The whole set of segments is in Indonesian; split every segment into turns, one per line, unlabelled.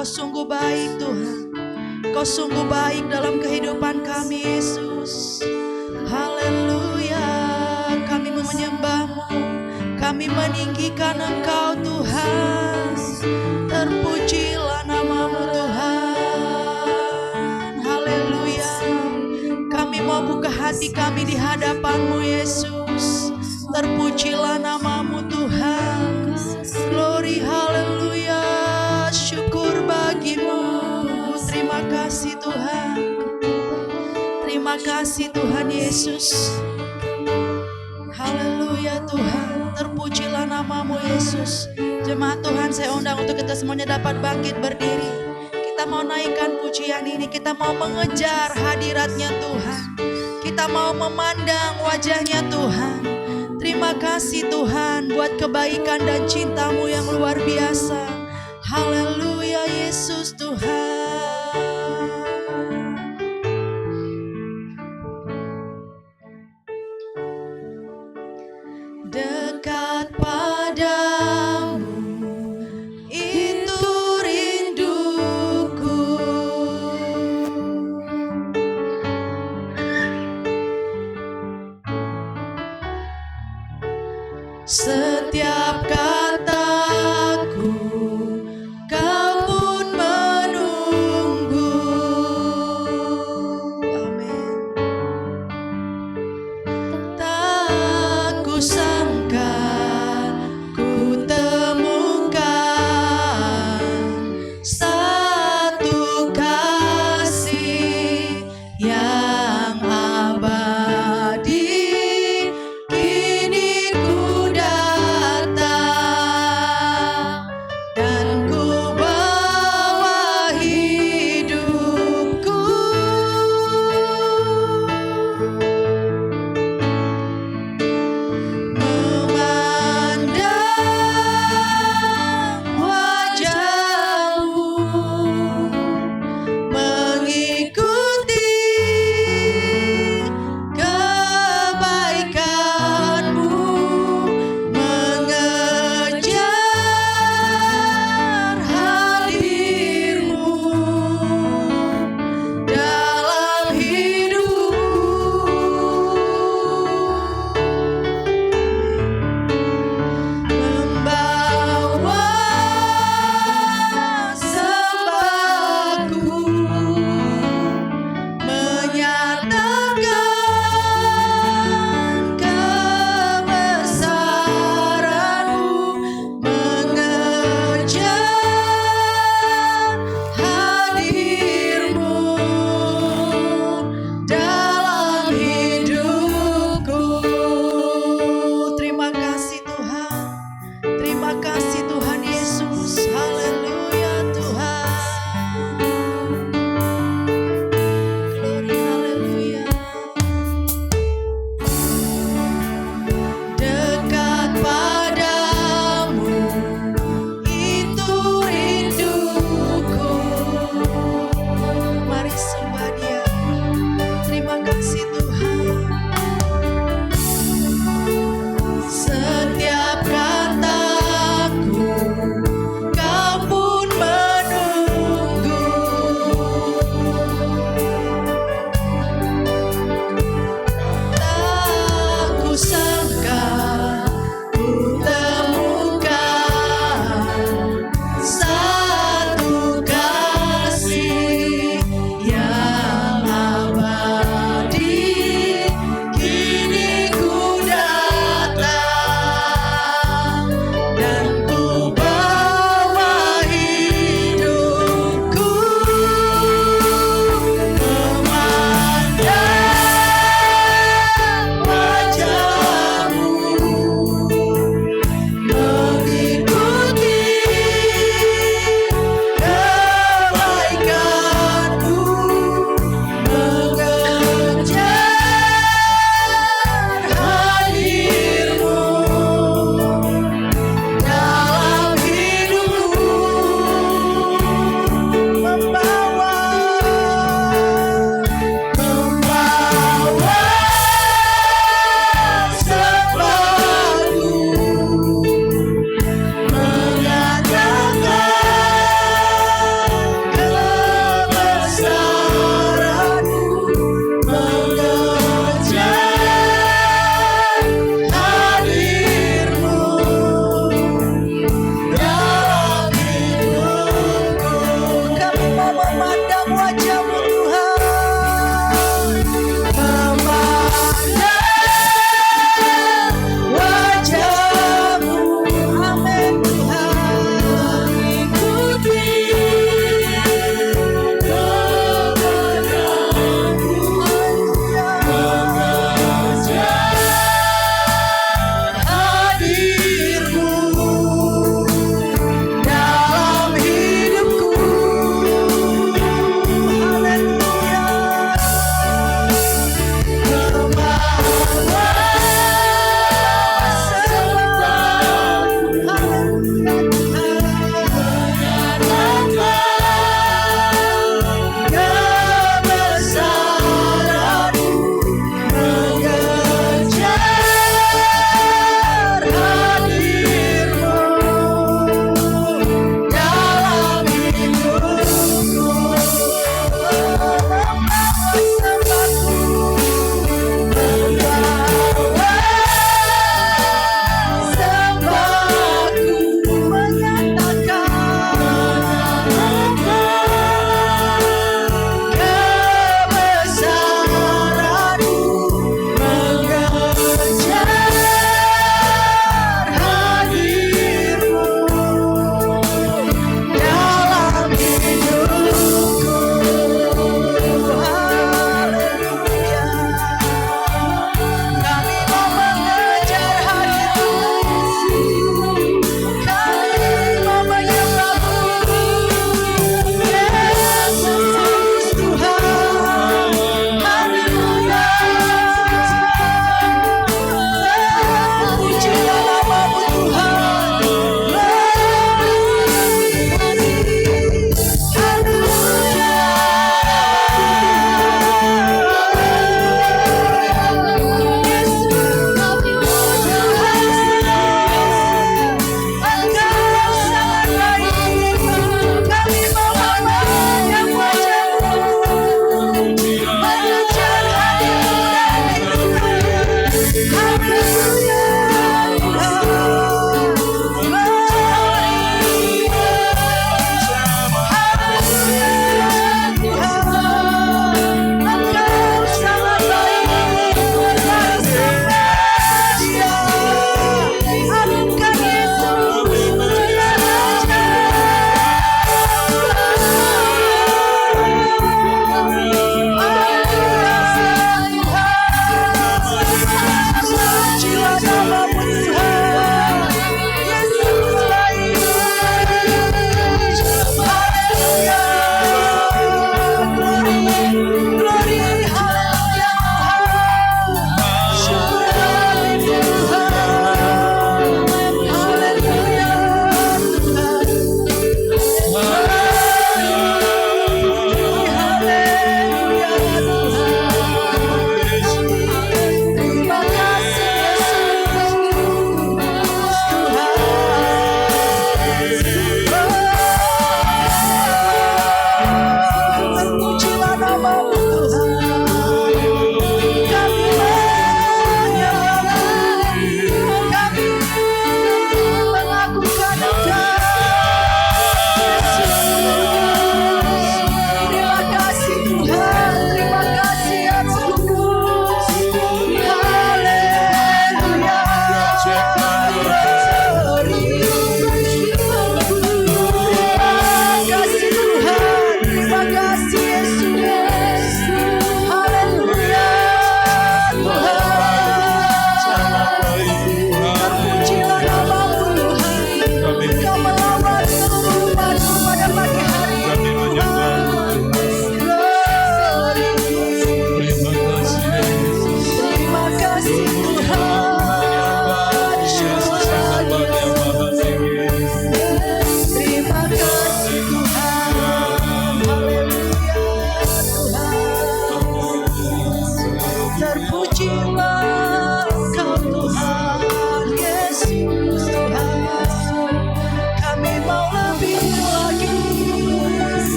Kau sungguh baik Tuhan. Kau sungguh baik dalam kehidupan kami Yesus. Haleluya. Kami menyembah-Mu, kami meninggikan Engkau Tuhan. Terpujilah nama-Mu Tuhan. Haleluya. Kami mau buka hati kami di hadapan-Mu Yesus. Terpujilah nama-Mu Tuhan. Glory, haleluya. Syukur bagi-Mu. Terima kasih Tuhan. Terima kasih Tuhan Yesus. Haleluya Tuhan. Terpujilah nama-Mu Yesus. Jemaat Tuhan, saya undang untuk kita semuanya dapat bangkit berdiri. Kita mau naikkan pujian ini. Kita mau mengejar hadirat-Nya Tuhan. Kita mau memandang wajah-Nya Tuhan. Terima kasih Tuhan buat kebaikan dan cinta-Mu yang luar biasa. Haleluya Yesus Tuhan. Dekat padamu itu rinduku. Setiap kataku kau pun menunggu.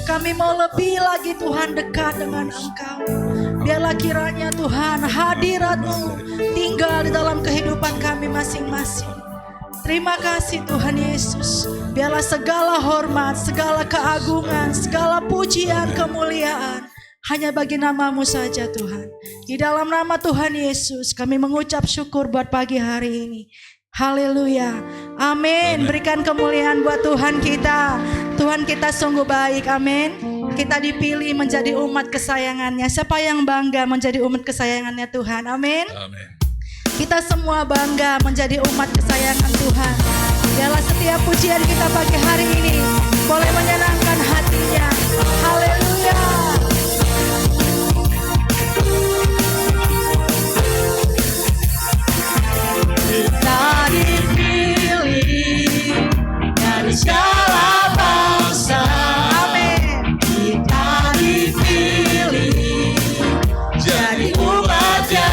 Kami mau lebih lagi Tuhan dekat dengan Engkau. Biarlah kiranya Tuhan hadirat-Mu tinggal di dalam kehidupan kami masing-masing. Terima kasih Tuhan Yesus. Biarlah segala hormat, segala keagungan, segala pujian, kemuliaan hanya bagi nama-Mu saja Tuhan. Di dalam nama Tuhan Yesus kami mengucap syukur buat pagi hari ini. Haleluya. Amin. Berikan kemuliaan buat Tuhan kita. Tuhan kita sungguh baik. Amin. Kita dipilih menjadi umat kesayangannya. Siapa yang bangga menjadi umat kesayangannya Tuhan? Amin.
Amin.
Kita semua bangga menjadi umat kesayangan Tuhan. Biarlah setiap pujian kita pagi hari ini boleh menyenangkan hatinya. Haleluya. Kita dipilih dari segala bangsa. Amin. Kita dipilih jadi umat-Nya.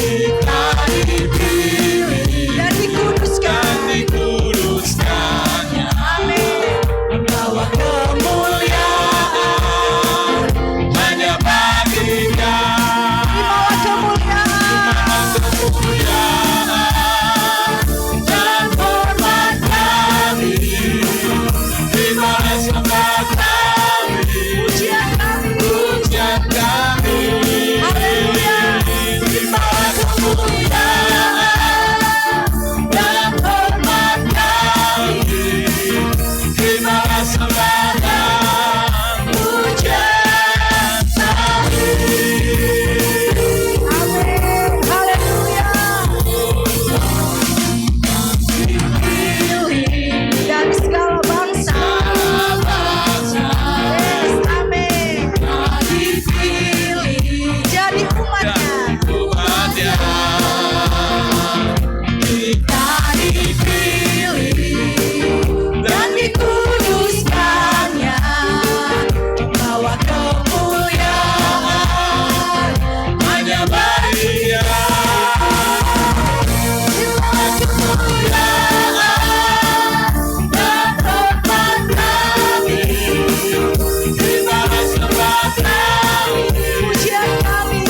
Kita dipilih dan dikuduskan-Nya. Amin. Membawa kemuliaan hanya bagi-Nya. Membawa kemuliaan dan hormat kami, dibalas sembah kami, pujian kami, haleluya, dibalas kemuliaan dan hormat kami, dibalas sembah dan pujian kami. Amin, haleluya. Dipilih dari segala bangsa. Yes, amin. Dipilih jadi umat-Nya. Kita dipilih dan dikuduskan-Nya. Membawa kemuliaan hanya bagi-Nya. Membawa kemuliaan dan hormat kami, dibalas sembah kami, pujian kami,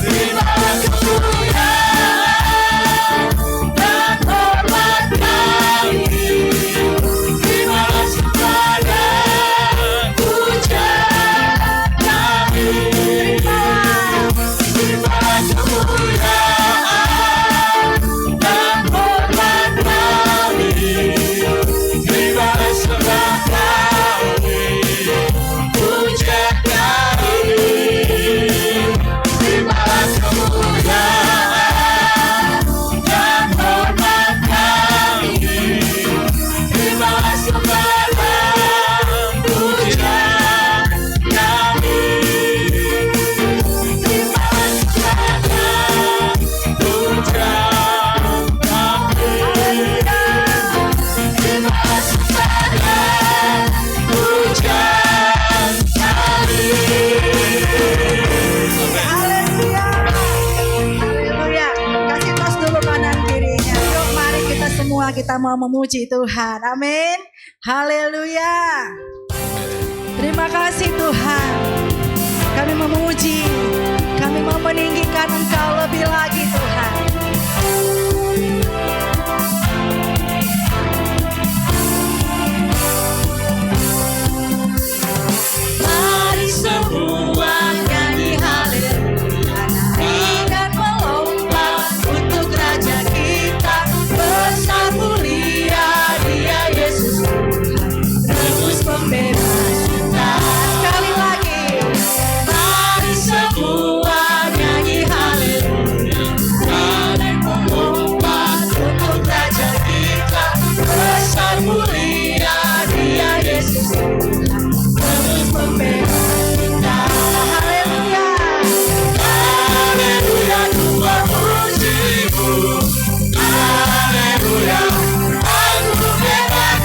dibalas kemuliaan dan hormat kami, dibalas sembah dan pujian kami, dibalas kemuliaan dan hormat kami, dibalas sembah kami, pujian kami, dibalas kemuliaan dan hormat kami, dibalas sembah dan pujian kami, dibalas sembah dan pujian kami, dibalas sembah dan pujian kami. Haleluya. Haleluya. Kasih tos dulu kanan kirinya. Yuk mari kita semua kita mau memuji Tuhan. Amin. Haleluya. Terima kasih Tuhan. Kami memuji. Kami mau meninggikan Engkau lebih lagi Tuhan. Mari semua nyanyi haleluya, naik dan melompat untuk Raja kita. Besar mulia Dia Yesus Tuhan, Tebus pembebas kita. Sekali lagi, mari semua nyanyi haleluya, naik dan melompat untuk Raja kita. Besar mulia Dia Yesus Tuhan, Tebus pembebas kita. Haleluya. Haleluya, Tuhan pujimu. Haleluya, aku bebas.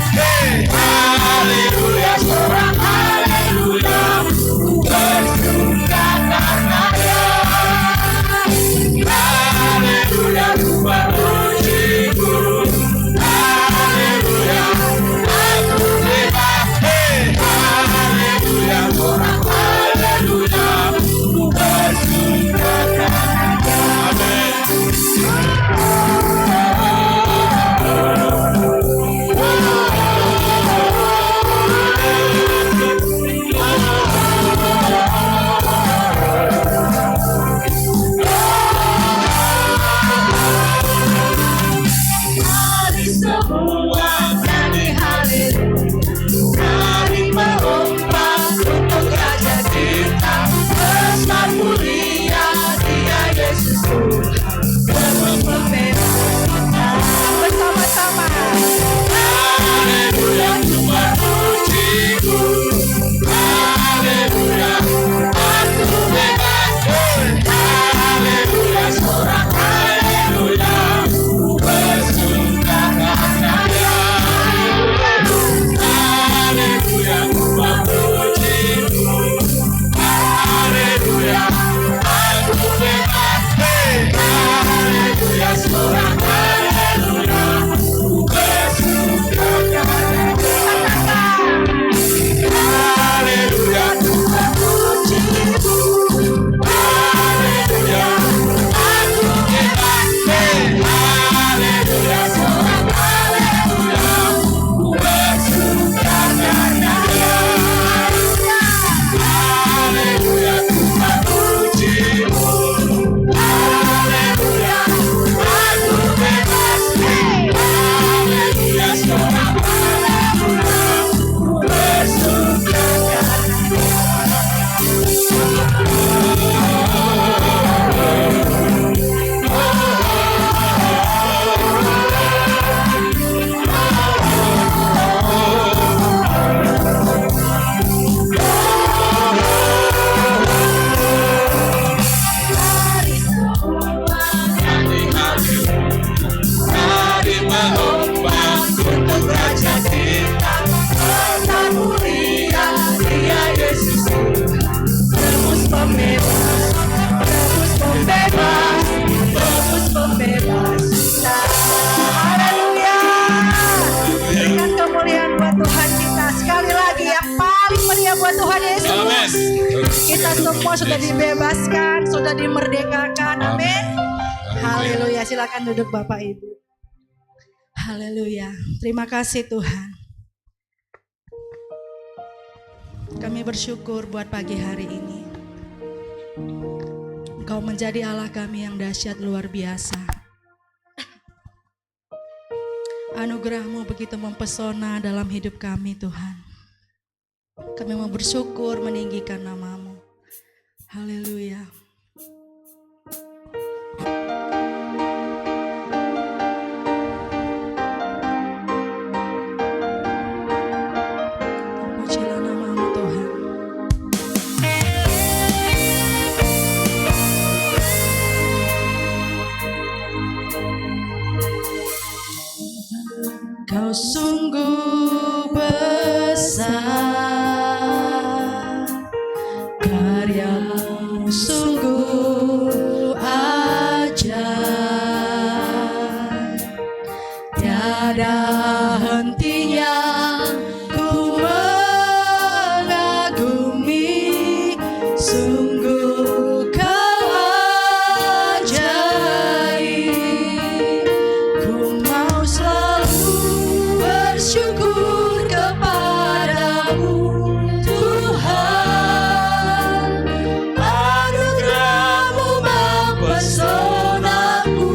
Haleluya, sorak haleluya, ku bersuka karenanya. Haleluya, Tuhan pujimu. Kita semua sudah dibebaskan, sudah dimerdekakan. Amin. Haleluya. Silakan duduk Bapak Ibu. Haleluya. Terima kasih Tuhan. Kami bersyukur buat pagi hari ini. Engkau menjadi Allah kami yang dahsyat luar biasa. Anugerah-Mu begitu mempesona dalam hidup kami Tuhan. Kami mau bersyukur meninggikan nama-Mu. Haleluya. Pujilah nama-Mu Tuhan. Kau sungguh besar, karya-Mu sungguh ajaib, tiada hentinya ku mengagumi, sungguh Kau ajaib. Ku mau selalu bersyukur kepadamu Tuhan, anugerah-Mu mempesonaku.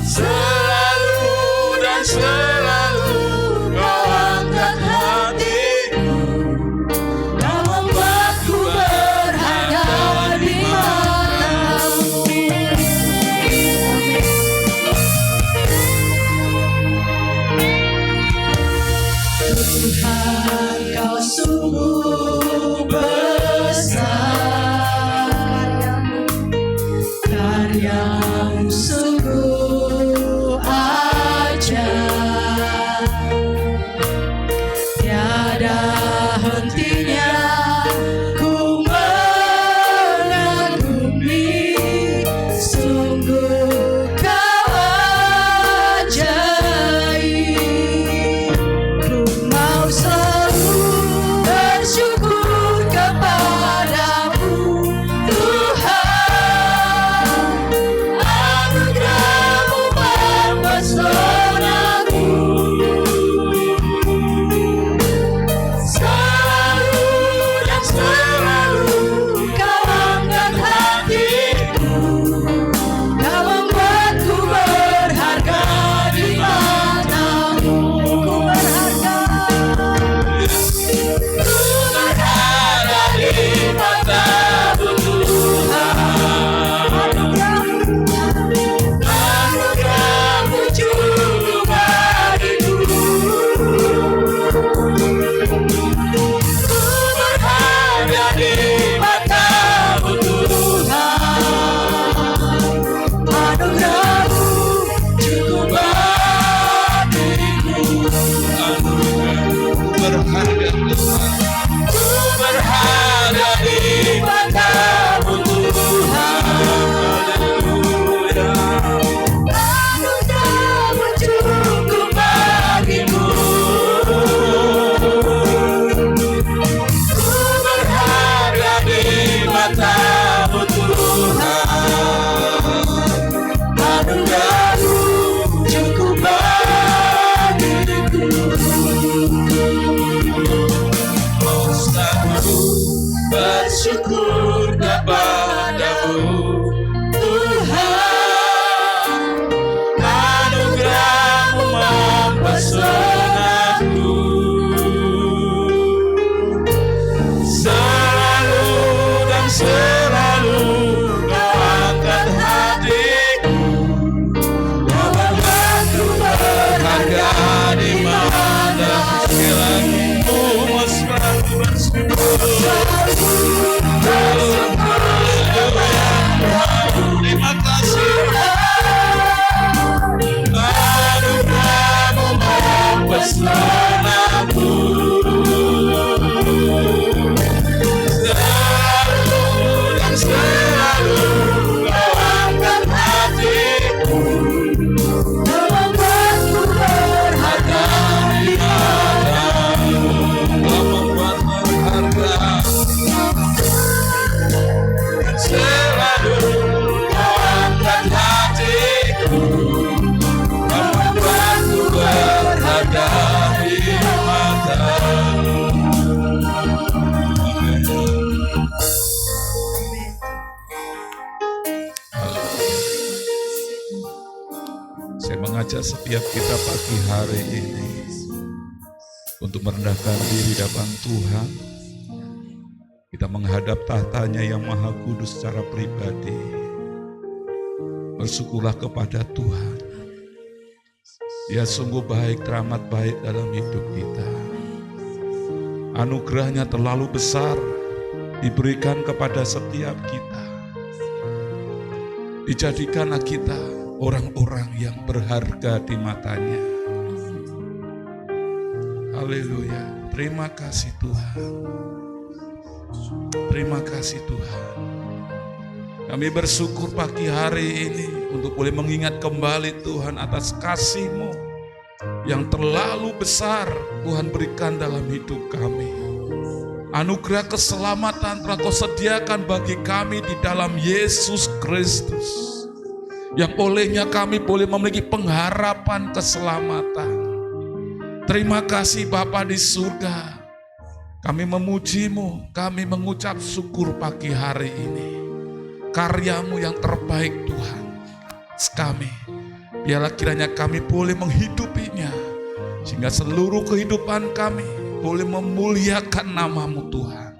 Selalu dan selalu Kau angkat hatiku,
Kau membuatku berharga di mata-Mu. Tuhan, Kau sungguh besar, karya-Mu sungguh ajaib, tiada hentinya ku mengagumi, sungguh Kau ajaib. Ku mau selalu bersyukur kepadamu Tuhan, anugerah-Mu mempesonaku. Selalu dan selalu Kau angkat hatiku, Kau membuatku berharga di mata-Mu. Ku berharga,
ku berharga di mata-Mu Tuhan. Anugerah-Mu cukup bagiku. Ku berharga di mata-Mu Tuhan.
anugerah-Mu
Cukup bagiku. Berharga Tuhan. Ku berharga di mata-Mu Tuhan. Haleluya.
anugerah-Mu cukup bagiku.
Ku berharga di mata-Mu Tuhan. Anugerah-Mu cukup bagiku. Mau selalu bersyukur kepadamu Tuhan, anugerah-Mu mempesonaku. Selalu dan selalu Kau angkat hatiku, Kau membuatku berharga di mata-Mu. Sekali lagi, ku mau selalu bersyukur. Terima kasih. Anugerah-Mu mempesonaku. Selalu dan selalu Kau angkat hatiku, Kau membuatku berharga di mata-Mu. Kau membuat setiap kita pagi hari ini untuk merendahkan diri di depan Tuhan. Kita menghadap tahtanya yang maha kudus secara pribadi. Bersyukurlah kepada Tuhan. Dia sungguh baik, teramat baik dalam hidup kita. Anugerahnya terlalu besar diberikan kepada setiap kita. Dijadikanlah kita orang-orang yang berharga di matanya. Haleluya. Terima kasih Tuhan. Terima kasih Tuhan. Kami bersyukur pagi hari ini untuk boleh mengingat kembali Tuhan atas kasih-Mu yang terlalu besar Tuhan berikan dalam hidup kami. Anugerah keselamatan telah Kau sediakan bagi kami di dalam Yesus Kristus, yang olehnya kami boleh memiliki pengharapan keselamatan. Terima kasih Bapa di surga. Kami memuji-Mu, kami mengucap syukur pagi hari ini. Karya-Mu yang terbaik Tuhan kami. Biarlah kiranya kami boleh menghidupinya, sehingga seluruh kehidupan kami boleh memuliakan nama-Mu Tuhan.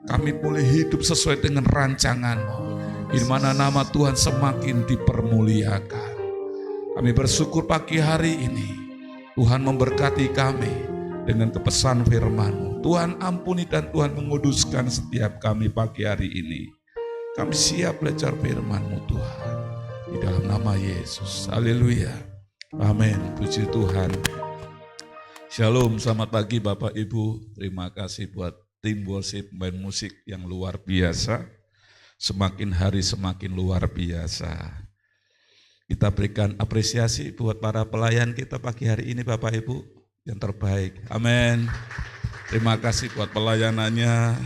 Kami boleh hidup sesuai dengan rancangan-Mu, di mana nama Tuhan semakin dipermuliakan. Kami bersyukur pagi hari ini Tuhan memberkati kami dengan kepesan firman-Mu. Tuhan ampuni dan Tuhan menguduskan setiap kami pagi hari ini. Kami siap belajar firman-Mu Tuhan. Di dalam nama Yesus. Haleluya. Amin. Puji Tuhan. Shalom, selamat pagi Bapak Ibu. Terima kasih buat tim worship main musik yang luar biasa. Semakin hari semakin luar biasa. Kita berikan apresiasi buat para pelayan kita pagi hari ini Bapak Ibu yang terbaik. Amin. Terima kasih buat pelayanannya.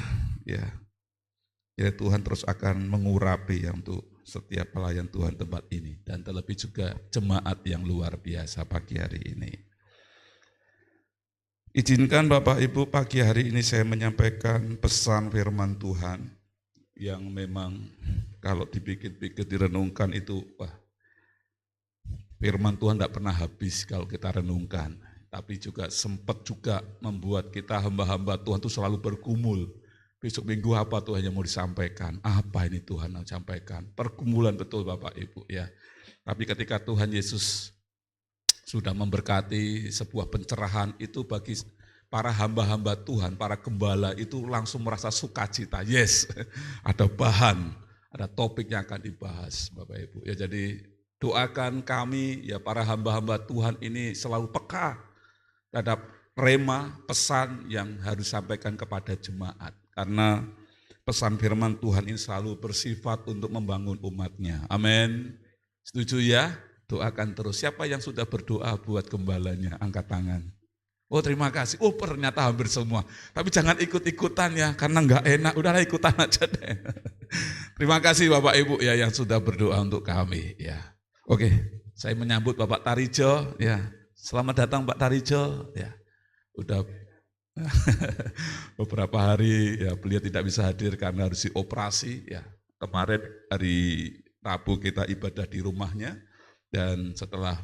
Ya, Tuhan terus akan mengurapi yang untuk setiap pelayan Tuhan tempat ini. Dan terlebih juga jemaat yang luar biasa pagi hari ini. Izinkan Bapak Ibu pagi hari ini saya menyampaikan pesan firman Tuhan yang memang kalau dipikir-pikir direnungkan itu firman Tuhan tidak pernah habis kalau kita renungkan, tapi juga sempat juga membuat kita hamba-hamba Tuhan itu selalu bergumul. Besok minggu apa Tuhan yang mau disampaikan? Apa ini Tuhan yang sampaikan? Pergumulan betul Bapak Ibu ya. Tapi ketika Tuhan Yesus sudah memberkati sebuah pencerahan itu bagi para hamba-hamba Tuhan, para gembala itu langsung merasa sukacita. Yes, ada bahan, ada topik yang akan dibahas Bapak Ibu. Ya jadi doakan kami, ya para hamba-hamba Tuhan ini selalu peka terhadap rema, pesan yang harus disampaikan kepada jemaat. Karena pesan firman Tuhan ini selalu bersifat untuk membangun umatnya. Amin. Setuju ya? Doakan terus. Siapa yang sudah berdoa buat gembalanya? Angkat tangan. Oh terima kasih. Oh ternyata hampir semua. Tapi jangan ikut-ikutan ya, karena enggak enak. Udahlah ikutan aja deh. Terima kasih Bapak Ibu ya yang sudah berdoa untuk kami ya. Oke, saya menyambut Bapak Tarijo ya. Selamat datang Pak Tarijo ya. Udah beberapa hari ya beliau tidak bisa hadir karena harus dioperasi ya. Kemarin hari Rabu kita ibadah di rumahnya dan setelah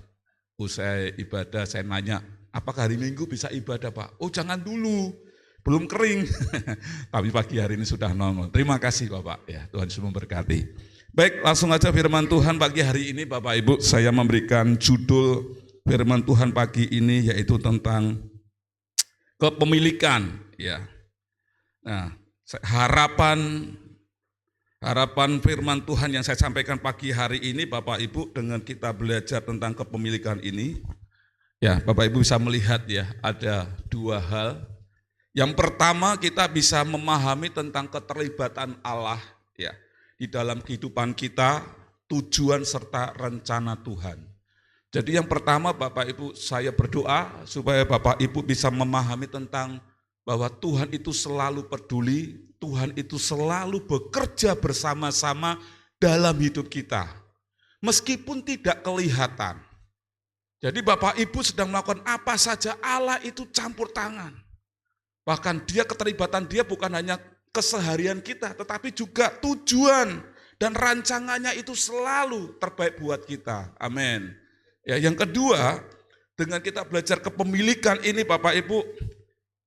usai ibadah saya nanya, apakah hari Minggu bisa ibadah Pak? Oh jangan dulu, belum kering. Tapi pagi hari ini sudah nongol. Terima kasih Bapak ya, Tuhan Yesus memberkati. Baik, langsung aja firman Tuhan pagi hari ini Bapak Ibu, saya memberikan judul firman Tuhan pagi ini yaitu tentang kepemilikan ya. Nah, harapan firman Tuhan yang saya sampaikan pagi hari ini Bapak Ibu dengan kita belajar tentang kepemilikan ini. Ya, Bapak Ibu bisa melihat ya, ada dua hal. Yang pertama kita bisa memahami tentang keterlibatan Allah ya di dalam kehidupan kita, tujuan serta rencana Tuhan. Jadi yang pertama Bapak Ibu saya berdoa supaya Bapak Ibu bisa memahami tentang bahwa Tuhan itu selalu peduli, Tuhan itu selalu bekerja bersama-sama dalam hidup kita. Meskipun tidak kelihatan. Jadi Bapak Ibu sedang melakukan apa saja Allah itu campur tangan. Bahkan keterlibatan dia bukan hanya keseharian kita, tetapi juga tujuan dan rancangannya itu selalu terbaik buat kita. Amin. Ya, yang kedua, dengan kita belajar kepemilikan ini Bapak Ibu,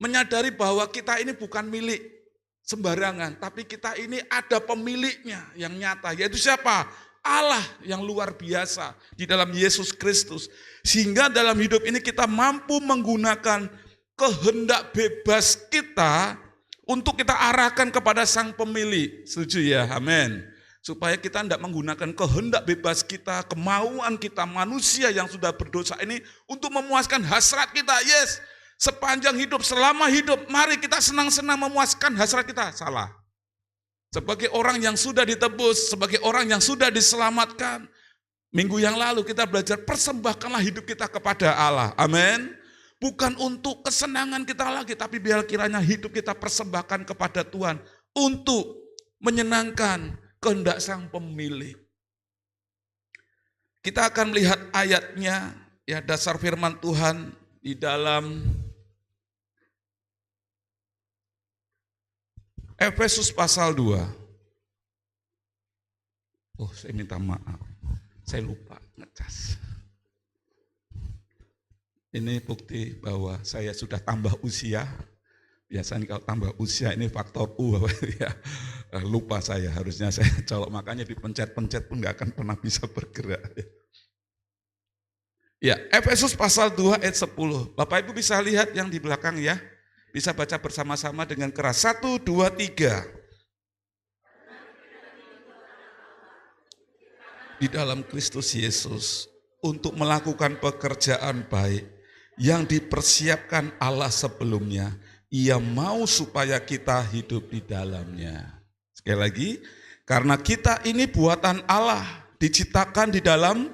menyadari bahwa kita ini bukan milik sembarangan, tapi kita ini ada pemiliknya yang nyata, yaitu siapa? Allah yang luar biasa di dalam Yesus Kristus. Sehingga dalam hidup ini kita mampu menggunakan kehendak bebas kita untuk kita arahkan kepada sang pemilik. Setuju ya? Amin. Supaya kita tidak menggunakan kehendak bebas kita, kemauan kita manusia yang sudah berdosa ini untuk memuaskan hasrat kita. Yes, sepanjang hidup, selama hidup, mari kita senang-senang memuaskan hasrat kita. Salah. Sebagai orang yang sudah ditebus, sebagai orang yang sudah diselamatkan, minggu yang lalu kita belajar persembahkanlah hidup kita kepada Allah. Amin. Bukan untuk kesenangan kita lagi, tapi biar kiranya hidup kita persembahkan kepada Tuhan untuk menyenangkan kehendak sang pemilik. Kita akan melihat ayatnya, ya, dasar firman Tuhan di dalam Efesus pasal 2. Oh, saya minta maaf. Saya lupa ngecas. Ini bukti bahwa saya sudah tambah usia. Biasanya kalau tambah usia ini faktor U. Ya, lupa saya, harusnya saya colok. Makanya dipencet-pencet pun nggak akan pernah bisa bergerak. Ya, Efesus pasal 2 ayat 10. Bapak Ibu bisa lihat yang di belakang ya. Bisa baca bersama-sama dengan keras. 1, 2, 3. Di dalam Kristus Yesus untuk melakukan pekerjaan baik yang dipersiapkan Allah sebelumnya. Ia mau supaya kita hidup di dalamnya. Sekali lagi, karena kita ini buatan Allah, diciptakan di dalam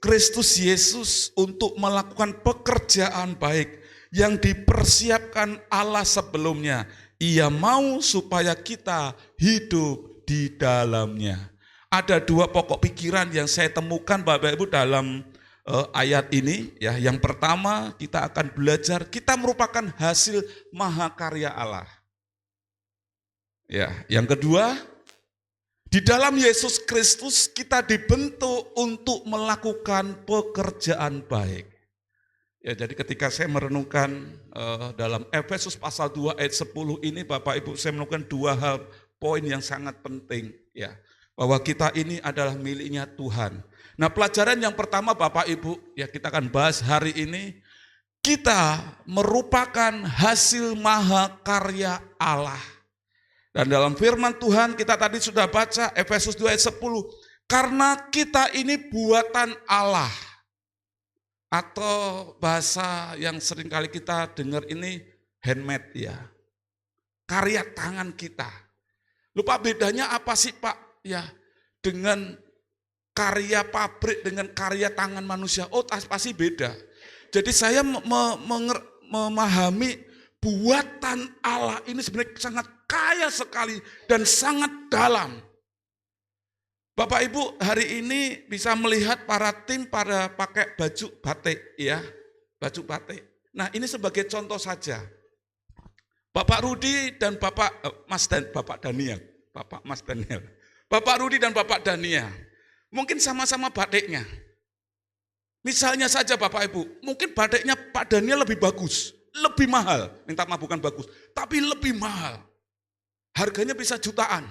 Kristus Yesus untuk melakukan pekerjaan baik yang dipersiapkan Allah sebelumnya. Ia mau supaya kita hidup di dalamnya. Ada dua pokok pikiran yang saya temukan Bapak Ibu dalam ayat ini. Ya, yang pertama kita akan belajar kita merupakan hasil mahakarya Allah. Ya, yang kedua di dalam Yesus Kristus kita dibentuk untuk melakukan pekerjaan baik. Ya, jadi ketika saya merenungkan dalam Efesus pasal 2 ayat 10 ini Bapak Ibu, saya menemukan dua hal poin yang sangat penting, ya, bahwa kita ini adalah miliknya Tuhan. Nah, pelajaran yang pertama Bapak Ibu, ya, kita akan bahas hari ini, kita merupakan hasil mahakarya Allah. Dan dalam firman Tuhan kita tadi sudah baca Efesus 2 ayat 10, karena kita ini buatan Allah. Atau bahasa yang sering kali kita dengar ini handmade, ya, karya tangan kita. Lupa bedanya apa sih Pak? Ya, dengan karya pabrik dengan karya tangan manusia. Oh, pasti beda. Jadi saya memahami buatan Allah ini sebenarnya sangat kaya sekali dan sangat dalam. Bapak Ibu hari ini bisa melihat para tim pada pakai baju batik, ya, baju batik. Nah, ini sebagai contoh saja. Bapak Rudi dan Bapak Daniel, Bapak Rudi dan Bapak Daniel, mungkin sama-sama batiknya. Misalnya saja Bapak Ibu, mungkin batiknya Pak Daniel lebih bagus, lebih mahal, minta maaf bukan bagus, tapi lebih mahal. Harganya bisa jutaan.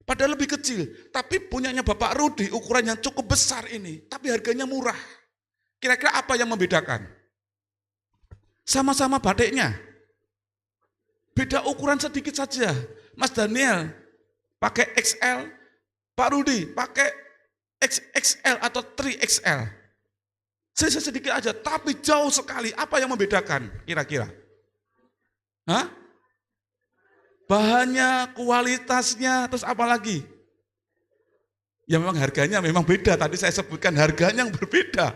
Padahal lebih kecil, tapi punyanya Bapak Rudi ukuran yang cukup besar ini, tapi harganya murah. Kira-kira apa yang membedakan? Sama-sama batiknya. Beda ukuran sedikit saja. Mas Daniel pakai XL, Pak Rudi pakai XXL atau 3XL. Sedikit aja, tapi jauh sekali. Apa yang membedakan kira-kira? Hah? Bahannya, kualitasnya, terus apa lagi? Ya memang harganya memang beda, tadi saya sebutkan harganya yang berbeda.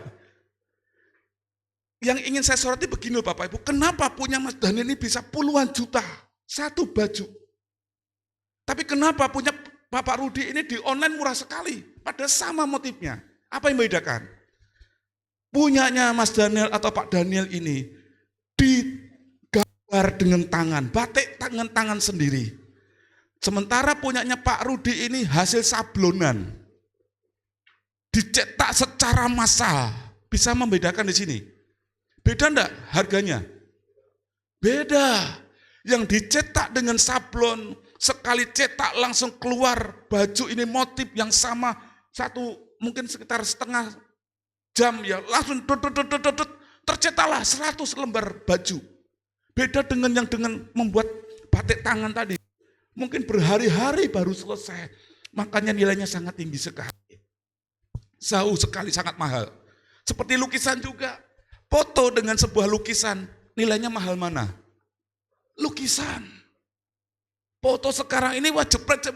Yang ingin saya soroti begini Bapak Ibu, kenapa punya Mas Daniel ini bisa puluhan juta, satu baju. Tapi kenapa punya Bapak Rudi ini di online murah sekali, padahal sama motifnya. Apa yang membedakan? Punyanya Mas Daniel atau Pak Daniel ini dengan tangan, batik tangan tangan sendiri. Sementara punyanya Pak Rudi ini hasil sablonan, dicetak secara massal. Bisa membedakan di sini. Beda enggak harganya? Beda. Yang dicetak dengan sablon, sekali cetak langsung keluar baju ini motif yang sama, satu mungkin sekitar setengah jam ya, langsung tercetaklah 100 lembar baju. Beda dengan yang dengan membuat batik tangan tadi. Mungkin berhari-hari baru selesai. Makanya nilainya sangat tinggi sekali. Jauh sekali, sangat mahal. Seperti lukisan juga. Foto dengan sebuah lukisan, nilainya mahal mana? Lukisan. Foto sekarang ini wah jepret,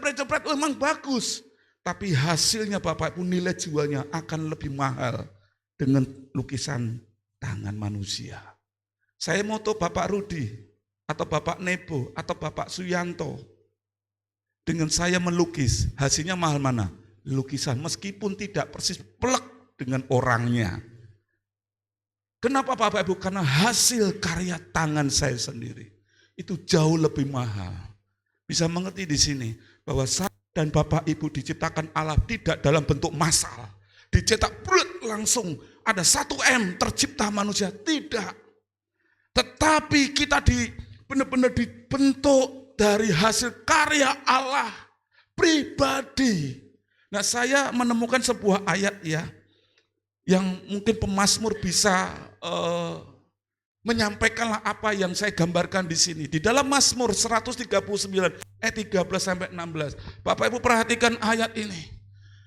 memang bagus. Tapi hasilnya Bapak Ibu nilai jualnya akan lebih mahal dengan lukisan tangan manusia. Saya moto Bapak Rudi, atau Bapak Nebo, atau Bapak Suyanto. Dengan saya melukis, hasilnya mahal mana? Lukisan, meskipun tidak persis plek dengan orangnya. Kenapa Bapak Ibu? Karena hasil karya tangan saya sendiri. Itu jauh lebih mahal. Bisa mengerti di sini bahwa saya dan Bapak Ibu diciptakan Allah tidak dalam bentuk massal. Dicetak langsung ada 1 M tercipta manusia, tidak. Tetapi kita benar-benar dibentuk dari hasil karya Allah pribadi. Nah, saya menemukan sebuah ayat ya yang mungkin pemazmur bisa menyampaikanlah apa yang saya gambarkan di sini. Di dalam Mazmur 139 ayat 13 sampai 16. Bapak Ibu perhatikan ayat ini.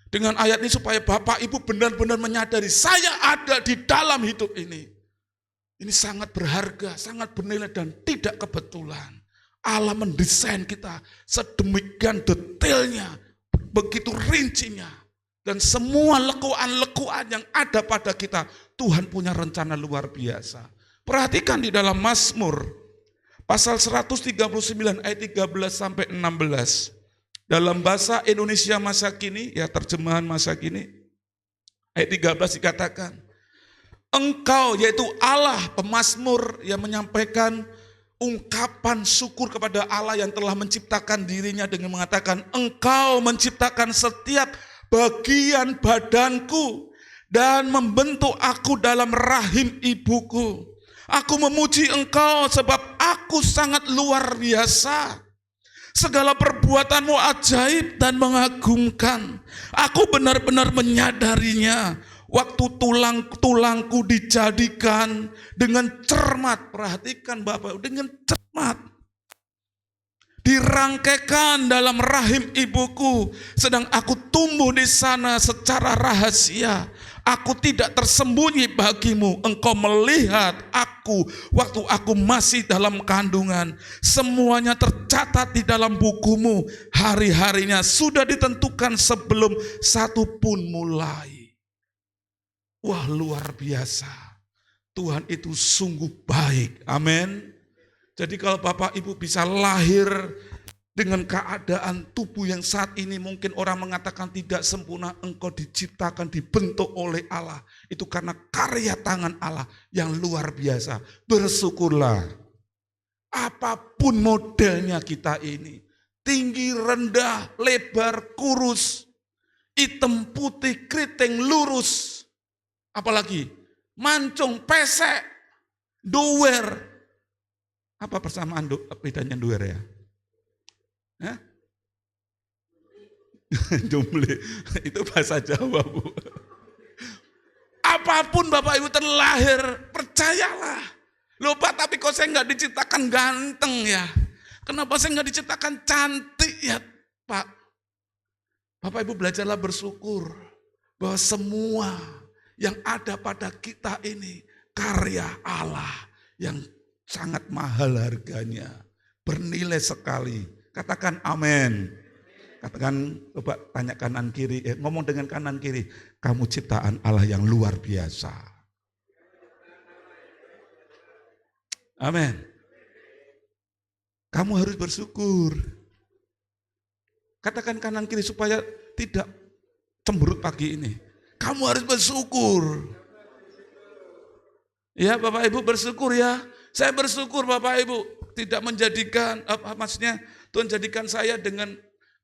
Dengan ayat ini supaya Bapak Ibu benar-benar menyadari saya ada di dalam hidup ini. Ini sangat berharga, sangat bernilai dan tidak kebetulan. Allah mendesain kita sedemikian detailnya, begitu rincinya. Dan semua lekuan-lekuan yang ada pada kita, Tuhan punya rencana luar biasa. Perhatikan di dalam Mazmur pasal 139 ayat 13 sampai 16. Dalam bahasa Indonesia masa kini, ya terjemahan masa kini, ayat 13 dikatakan, Engkau yaitu Allah pemazmur yang menyampaikan ungkapan syukur kepada Allah yang telah menciptakan dirinya dengan mengatakan, Engkau menciptakan setiap bagian badanku dan membentuk aku dalam rahim ibuku. Aku memuji Engkau sebab aku sangat luar biasa. Segala perbuatanmu ajaib dan mengagumkan. Aku benar-benar menyadarinya. Waktu tulang-tulangku dijadikan dengan cermat. Perhatikan Bapak, dengan cermat. Dirangkaikan dalam rahim ibuku. Sedang aku tumbuh di sana secara rahasia. Aku tidak tersembunyi bagimu. Engkau melihat aku waktu aku masih dalam kandungan. Semuanya tercatat di dalam bukumu. Hari-harinya sudah ditentukan sebelum satu pun mulai. Wah, luar biasa. Tuhan itu sungguh baik. Amin. Jadi kalau Bapak Ibu bisa lahir dengan keadaan tubuh yang saat ini mungkin orang mengatakan tidak sempurna, engkau diciptakan, dibentuk oleh Allah. Itu karena karya tangan Allah yang luar biasa. Bersyukurlah. Apapun modelnya kita ini, tinggi, rendah, lebar, kurus, hitam, putih, keriting, lurus, apalagi mancung, pesek, doer. Apa persamaan bedanya doer ya? Hah? Jumlah itu bahasa Jawa, Bu. Apapun Bapak Ibu terlahir, percayalah. Loh Pak, tapi kok saya nggak diciptakan ganteng ya? Kenapa saya nggak diciptakan cantik ya Pak? Bapak Ibu belajarlah bersyukur bahwa semua yang ada pada kita ini karya Allah yang sangat mahal harganya, bernilai sekali. Katakan amin. Katakan, coba tanya kanan kiri, ngomong dengan kanan kiri, kamu ciptaan Allah yang luar biasa. Amin. Kamu harus bersyukur. Katakan kanan kiri supaya tidak cemberut pagi ini. Kamu harus bersyukur. Ya Bapak Ibu bersyukur ya. Saya bersyukur Bapak Ibu tidak menjadikan, maksudnya Tuhan jadikan saya dengan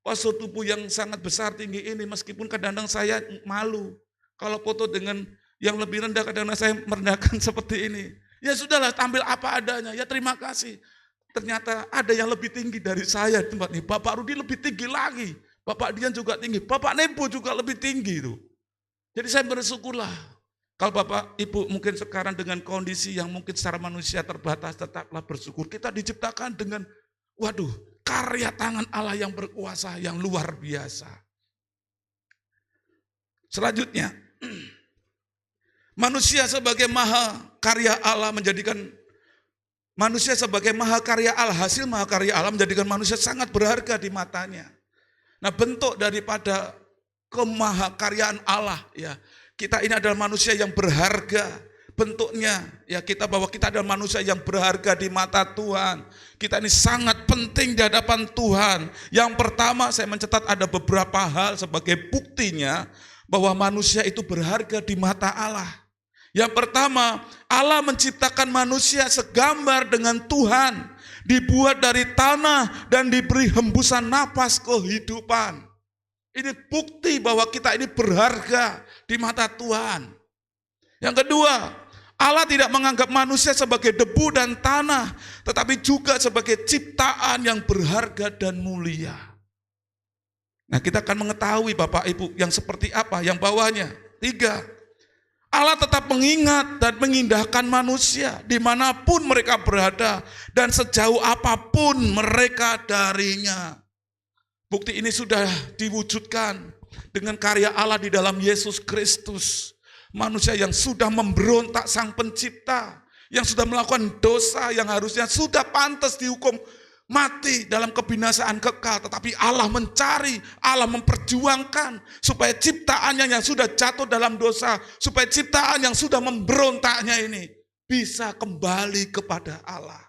postur tubuh yang sangat besar tinggi ini, meskipun kadang-kadang saya malu. Kalau foto dengan Yang lebih rendah kadang-kadang saya merendahkan seperti ini. Ya sudahlah, tampil apa adanya. Ya terima kasih. Ternyata ada yang lebih tinggi dari saya di tempat ini. Bapak Rudi lebih tinggi lagi. Bapak Dian juga tinggi. Bapak Nebo juga lebih tinggi itu. Jadi saya bersyukurlah. Kalau Bapak Ibu mungkin sekarang dengan kondisi yang mungkin secara manusia terbatas, tetaplah bersyukur. Kita diciptakan dengan, karya tangan Allah yang berkuasa, yang luar biasa. Selanjutnya, manusia sebagai maha karya Allah menjadikan manusia sebagai maha karya Allah, hasil maha karya Allah menjadikan manusia sangat berharga di matanya. Nah, bentuk daripada kemahakaryaan Allah, ya, kita ini adalah manusia yang berharga. Bentuknya, ya, kita bahwa kita adalah manusia yang berharga di mata Tuhan. Kita ini sangat penting di hadapan Tuhan. Yang pertama, saya mencatat ada beberapa hal sebagai buktinya bahwa manusia itu berharga di mata Allah. Yang pertama, Allah menciptakan manusia segambar dengan Tuhan, dibuat dari tanah dan diberi hembusan napas kehidupan. Ini bukti bahwa kita ini berharga di mata Tuhan. Yang kedua, Allah tidak menganggap manusia sebagai debu dan tanah, tetapi juga sebagai ciptaan yang berharga dan mulia. Nah, kita akan mengetahui Bapak Ibu yang seperti apa, yang bawahnya. 3, Allah tetap mengingat dan mengindahkan manusia dimanapun mereka berada dan sejauh apapun mereka darinya. Bukti ini sudah diwujudkan dengan karya Allah di dalam Yesus Kristus. Manusia yang sudah memberontak Sang Pencipta, yang sudah melakukan dosa yang harusnya sudah pantas dihukum mati dalam kebinasaan kekal, tetapi Allah mencari, Allah memperjuangkan supaya ciptaannya yang sudah jatuh dalam dosa, supaya ciptaan yang sudah memberontaknya ini bisa kembali kepada Allah.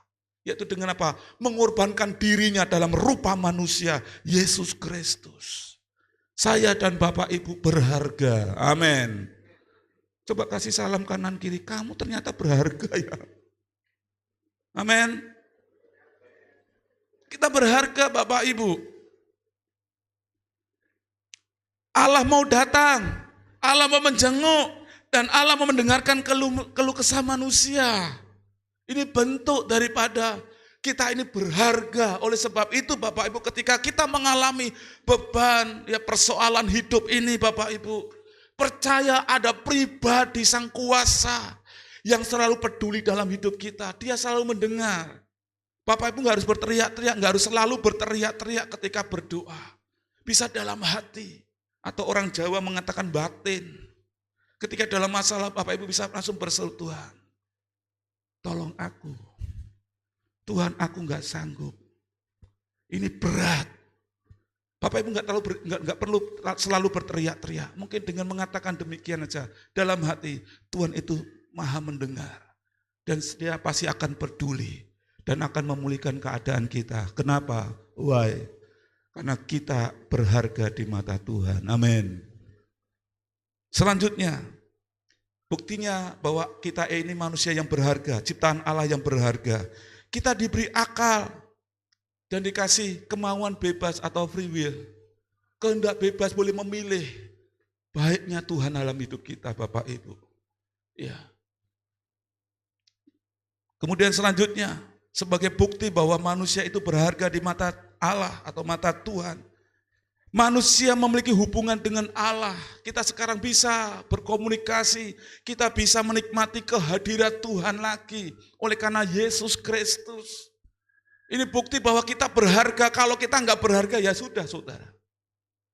Yaitu dengan apa? Mengorbankan dirinya dalam rupa manusia, Yesus Kristus. Saya dan Bapak Ibu berharga. Amin. Coba kasih salam kanan kiri, kamu ternyata berharga ya. Amin. Kita berharga Bapak Ibu. Allah mau datang, Allah mau menjenguk, dan Allah mau mendengarkan keluh kesah manusia. Ini bentuk daripada kita ini berharga. Oleh sebab itu Bapak Ibu, ketika kita mengalami beban, ya, persoalan hidup ini Bapak Ibu, percaya ada pribadi Sang Kuasa yang selalu peduli dalam hidup kita. Dia selalu mendengar. Bapak Ibu nggak harus berteriak-teriak, nggak harus selalu berteriak-teriak ketika berdoa. Bisa dalam hati, atau orang Jawa mengatakan batin. Ketika dalam masalah Bapak Ibu bisa langsung berseru, Tuhan, tolong aku. Tuhan, aku nggak sanggup. Ini berat. Bapak Ibu nggak perlu selalu berteriak-teriak. Mungkin dengan mengatakan demikian aja dalam hati, Tuhan itu Maha mendengar dan Dia pasti akan peduli dan akan memulihkan keadaan kita. Kenapa? Why? Karena kita berharga di mata Tuhan. Amin. Selanjutnya, buktinya bahwa kita ini manusia yang berharga, ciptaan Allah yang berharga. Kita diberi akal dan dikasih kemauan bebas atau free will. Kehendak bebas, boleh memilih. Baiknya Tuhan dalam hidup kita, Bapak Ibu. Ya. Kemudian selanjutnya, sebagai bukti bahwa manusia itu berharga di mata Allah atau mata Tuhan. Manusia memiliki hubungan dengan Allah. Kita sekarang bisa berkomunikasi, kita bisa menikmati kehadiran Tuhan lagi oleh karena Yesus Kristus. Ini bukti bahwa kita berharga. Kalau kita nggak berharga ya sudah saudara,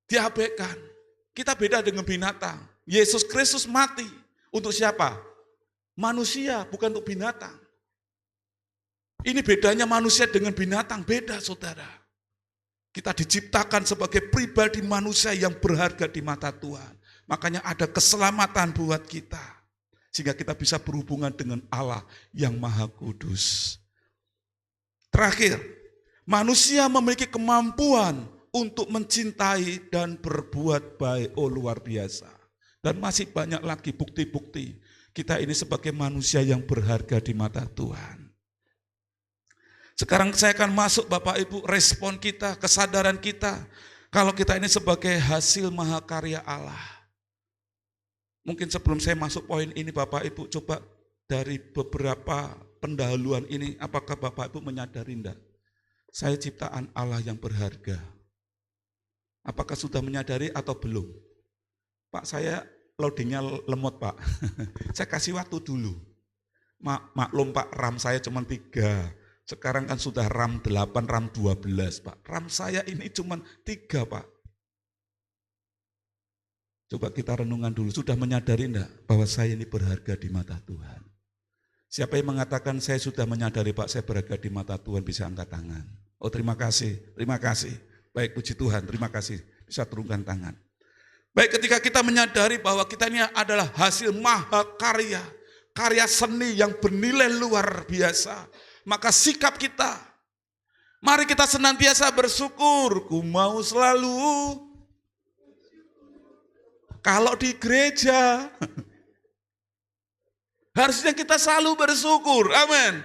diabaikan. Kita beda dengan binatang. Yesus Kristus mati untuk siapa? Manusia, bukan untuk binatang. Ini bedanya manusia dengan binatang, beda saudara. Kita diciptakan sebagai pribadi manusia yang berharga di mata Tuhan. Makanya ada keselamatan buat kita. Sehingga kita bisa berhubungan dengan Allah yang Maha Kudus. Terakhir, manusia memiliki kemampuan untuk mencintai dan berbuat baik. Oh, luar biasa. Dan masih banyak lagi bukti-bukti. Kita ini sebagai manusia yang berharga di mata Tuhan. Sekarang saya akan masuk Bapak Ibu, respon kita, kesadaran kita. Kalau kita ini sebagai hasil mahakarya Allah. Mungkin sebelum saya masuk poin ini Bapak Ibu, coba dari beberapa pendahuluan ini, apakah Bapak Ibu menyadari enggak? Saya ciptaan Allah yang berharga. Apakah sudah menyadari atau belum? Pak, saya loadingnya lemot Pak. Saya kasih waktu dulu. Maklum Pak, RAM saya cuma 3. Sekarang kan sudah RAM 8, RAM 12 Pak. RAM saya ini cuma 3 Pak. Coba kita renungan dulu, sudah menyadari enggak bahwa saya ini berharga di mata Tuhan? Siapa yang mengatakan saya sudah menyadari Pak, saya berharga di mata Tuhan, bisa angkat tangan. Oh terima kasih, terima kasih. Baik, puji Tuhan, terima kasih. Bisa turunkan tangan. Baik, ketika kita menyadari bahwa kita ini adalah hasil mahakarya, karya seni yang bernilai luar biasa, maka sikap kita, mari kita senantiasa bersyukur. Ku mau selalu, kalau di gereja, harusnya kita selalu bersyukur, amin.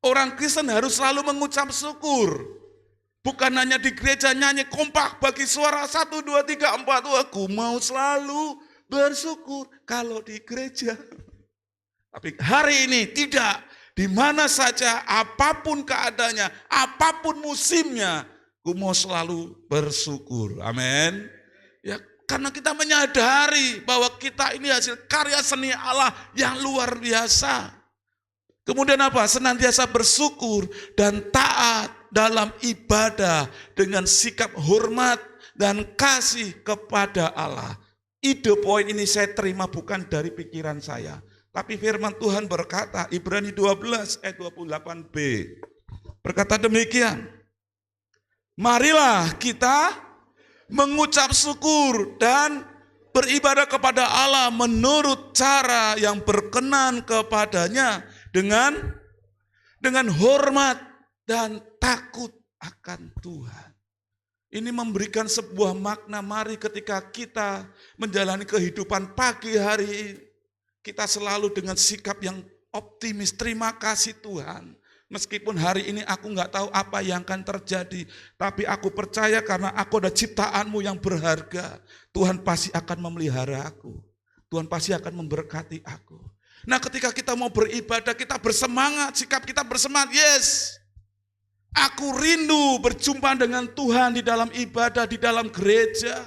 Orang Kristen harus selalu mengucap syukur. Bukan hanya di gereja nyanyi kompak bagi suara 1, 2, 3, 4, aku mau selalu bersyukur kalau di gereja. Tapi hari ini tidak, di mana saja, apapun keadaannya, apapun musimnya, aku mau selalu bersyukur, amin. Ya, karena kita menyadari bahwa kita ini hasil karya seni Allah yang luar biasa. Kemudian apa? Senantiasa bersyukur dan taat dalam ibadah dengan sikap hormat dan kasih kepada Allah. Ide poin ini saya terima bukan dari pikiran saya. Tapi firman Tuhan berkata, Ibrani 12 ayat 28b. Berkata demikian. Marilah kita mengucap syukur dan beribadah kepada Allah menurut cara yang berkenan kepadanya dengan hormat dan takut akan Tuhan. Ini memberikan sebuah makna, mari ketika kita menjalani kehidupan pagi hari ini, kita selalu dengan sikap yang optimis, terima kasih Tuhan. Meskipun hari ini aku nggak tahu apa yang akan terjadi, tapi aku percaya karena aku ada ciptaanmu yang berharga, Tuhan pasti akan memelihara aku. Tuhan pasti akan memberkati aku. Nah ketika kita mau beribadah, kita bersemangat, sikap kita bersemangat, yes. Aku rindu berjumpa dengan Tuhan di dalam ibadah, di dalam gereja.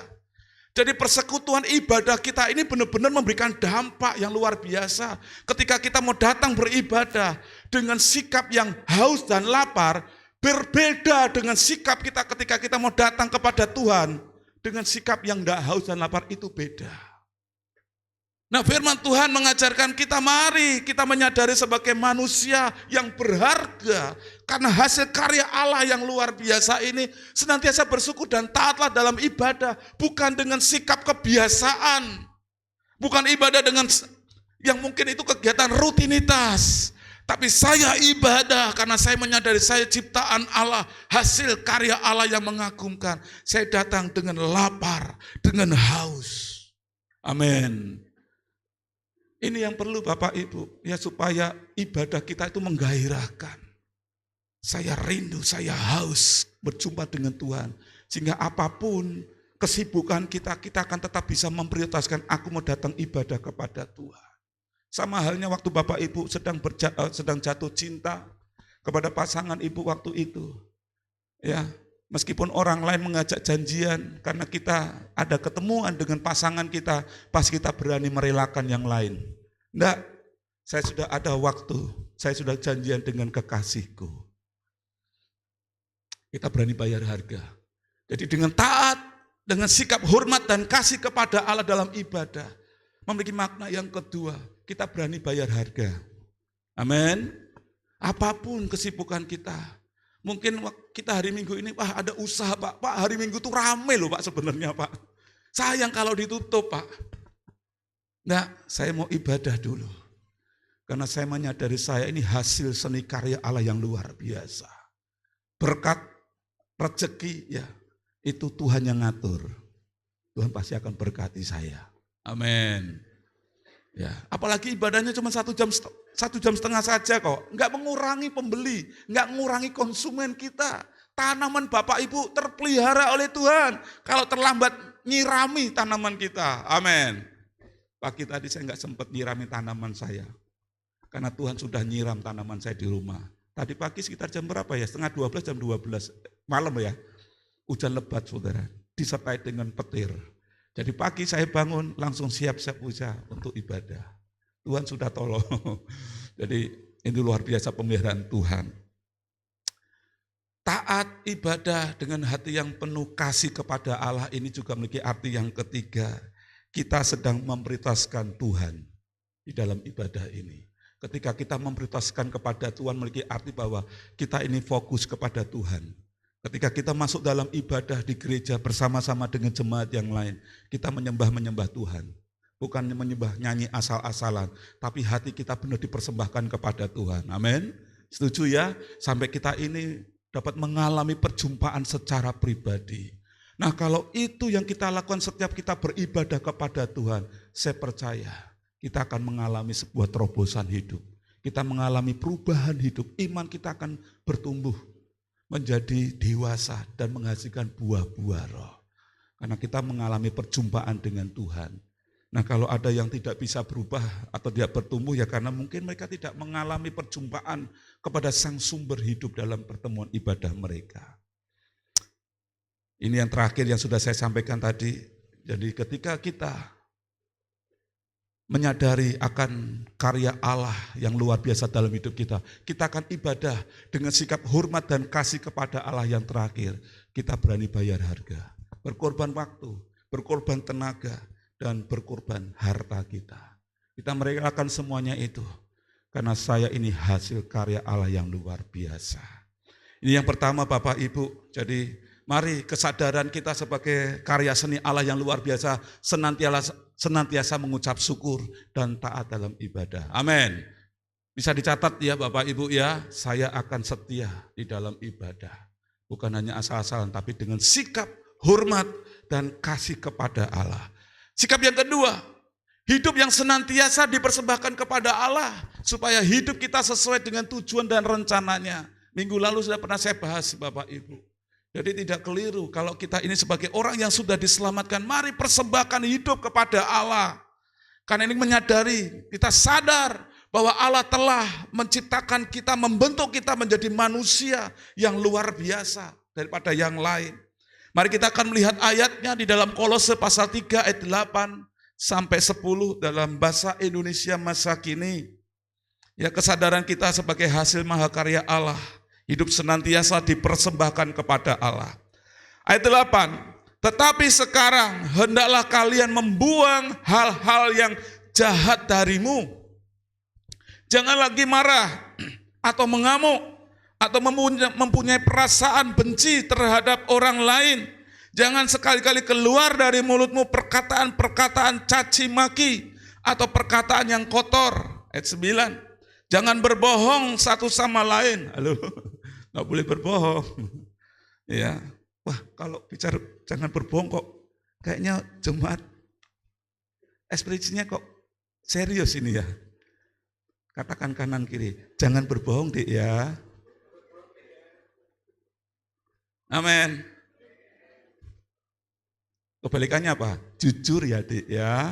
Jadi persekutuan ibadah kita ini benar-benar memberikan dampak yang luar biasa. Ketika kita mau datang beribadah dengan sikap yang haus dan lapar, berbeda dengan sikap kita ketika kita mau datang kepada Tuhan. Dengan sikap yang tidak haus dan lapar itu beda. Nah firman Tuhan mengajarkan kita, mari kita menyadari sebagai manusia yang berharga. Karena hasil karya Allah yang luar biasa ini, senantiasa bersyukur dan taatlah dalam ibadah. Bukan dengan sikap kebiasaan. Bukan ibadah dengan yang mungkin itu kegiatan rutinitas. Tapi saya ibadah karena saya menyadari saya ciptaan Allah, hasil karya Allah yang mengagumkan. Saya datang dengan lapar, dengan haus. Amin. Ini yang perlu Bapak Ibu, ya supaya ibadah kita itu menggairahkan. Saya rindu, saya haus berjumpa dengan Tuhan. Sehingga apapun kesibukan kita akan tetap bisa memprioritaskan aku mau datang ibadah kepada Tuhan. Sama halnya waktu Bapak Ibu sedang jatuh cinta kepada pasangan Ibu waktu itu. Ya, meskipun orang lain mengajak janjian, karena kita ada ketemuan dengan pasangan kita, pas kita berani merelakan yang lain. Enggak, saya sudah ada waktu, saya sudah janjian dengan kekasihku. Kita berani bayar harga. Jadi dengan taat, dengan sikap hormat dan kasih kepada Allah dalam ibadah, memiliki makna yang kedua, kita berani bayar harga. Amin. Apapun kesibukan kita. Mungkin kita hari Minggu ini, wah ada usaha Pak. Pak hari Minggu itu rame loh Pak sebenarnya Pak. Sayang kalau ditutup Pak. Enggak, saya mau ibadah dulu. Karena saya menyadari saya ini hasil seni karya Allah yang luar biasa. Berkat rezeki ya, itu Tuhan yang ngatur. Tuhan pasti akan berkati saya. Amin. Ya, apalagi ibadahnya cuma 1 jam setengah saja kok. Enggak mengurangi pembeli, enggak mengurangi konsumen kita. Tanaman Bapak Ibu terpelihara oleh Tuhan. Kalau terlambat nyirami tanaman kita. Amin. Pagi tadi saya nggak sempat nyirami tanaman saya. Karena Tuhan sudah nyiram tanaman saya di rumah. Tadi pagi sekitar jam berapa ya? Setengah 12, jam 12 malam ya. Hujan lebat saudara, disertai dengan petir. Jadi pagi saya bangun langsung siap-siap untuk ibadah. Tuhan sudah tolong. Jadi ini luar biasa pemeliharaan Tuhan. Taat ibadah dengan hati yang penuh kasih kepada Allah ini juga memiliki arti yang ketiga. Kita sedang memprioritaskan Tuhan di dalam ibadah ini. Ketika kita memprioritaskan kepada Tuhan memiliki arti bahwa kita ini fokus kepada Tuhan. Ketika kita masuk dalam ibadah di gereja bersama-sama dengan jemaat yang lain, kita menyembah Tuhan. Bukan menyembah nyanyi asal-asalan, tapi hati kita benar dipersembahkan kepada Tuhan. Amin. Setuju ya? Sampai kita ini dapat mengalami perjumpaan secara pribadi. Nah, kalau itu yang kita lakukan setiap kita beribadah kepada Tuhan, saya percaya kita akan mengalami sebuah terobosan hidup. Kita mengalami perubahan hidup, iman kita akan bertumbuh menjadi dewasa dan menghasilkan buah-buah roh. Karena kita mengalami perjumpaan dengan Tuhan. Nah, kalau ada yang tidak bisa berubah atau tidak bertumbuh ya karena mungkin mereka tidak mengalami perjumpaan kepada sang sumber hidup dalam pertemuan ibadah mereka. Ini yang terakhir yang sudah saya sampaikan tadi. Jadi ketika kita menyadari akan karya Allah yang luar biasa dalam hidup kita, kita akan ibadah dengan sikap hormat dan kasih kepada Allah yang terakhir. Kita berani bayar harga, berkorban waktu, berkorban tenaga, dan berkorban harta kita. Kita merelakan semuanya itu, karena saya ini hasil karya Allah yang luar biasa. Ini yang pertama Bapak Ibu, jadi mari kesadaran kita sebagai karya seni Allah yang luar biasa senantiasa mengucap syukur dan taat dalam ibadah. Amin. Bisa dicatat ya Bapak Ibu ya, saya akan setia di dalam ibadah. Bukan hanya asal-asalan tapi dengan sikap hormat dan kasih kepada Allah. Sikap yang kedua, hidup yang senantiasa dipersembahkan kepada Allah supaya hidup kita sesuai dengan tujuan dan rencananya. Minggu lalu sudah pernah saya bahas Bapak Ibu. Jadi tidak keliru kalau kita ini sebagai orang yang sudah diselamatkan, mari persembahkan hidup kepada Allah. Karena ini menyadari, kita sadar bahwa Allah telah menciptakan kita, membentuk kita menjadi manusia yang luar biasa daripada yang lain. Mari kita akan melihat ayatnya di dalam Kolose pasal 3 ayat 8 sampai 10 dalam bahasa Indonesia masa kini. Ya, kesadaran kita sebagai hasil mahakarya Allah, hidup senantiasa dipersembahkan kepada Allah. Ayat 8, tetapi sekarang hendaklah kalian membuang hal-hal yang jahat darimu. Jangan lagi marah atau mengamuk atau mempunyai perasaan benci terhadap orang lain. Jangan sekali-kali keluar dari mulutmu perkataan-perkataan caci maki atau perkataan yang kotor. Ayat 9. Jangan berbohong satu sama lain. Halo, nggak boleh berbohong. Ya, wah kalau bicara jangan berbohong kok kayaknya jemaat ekspresinya kok serius ini ya. Katakan kanan kiri, jangan berbohong Dik ya. Amin. Kebalikannya apa? Jujur ya Dik ya.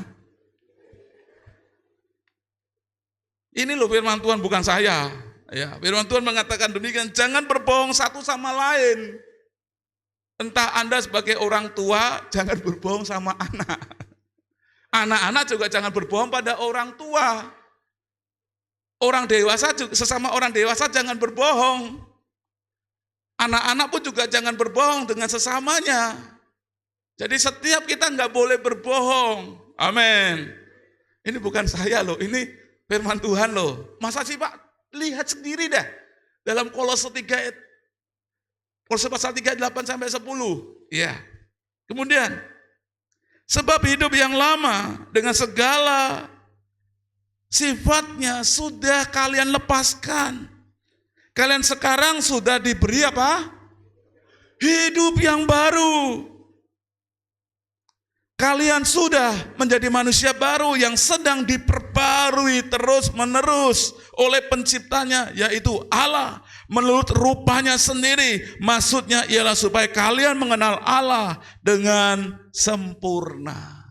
Ini loh firman Tuhan bukan saya. Ya, firman Tuhan mengatakan demikian, jangan berbohong satu sama lain. Entah Anda sebagai orang tua, jangan berbohong sama anak. Anak-anak juga jangan berbohong pada orang tua. Orang dewasa juga, sesama orang dewasa jangan berbohong. Anak-anak pun juga jangan berbohong dengan sesamanya. Jadi setiap kita nggak boleh berbohong. Amin. Ini bukan saya loh, ini firman Tuhan loh. Masa sih Pak? Lihat sendiri dah. Dalam Kolose 3 Kolose pasal 3 8 sampai 10. Ya. Kemudian sebab hidup yang lama dengan segala sifatnya sudah kalian lepaskan. Kalian sekarang sudah diberi apa? Hidup yang baru. Kalian sudah menjadi manusia baru yang sedang diperbarui terus-menerus oleh penciptanya, yaitu Allah, menurut rupanya sendiri. Maksudnya ialah supaya kalian mengenal Allah dengan sempurna.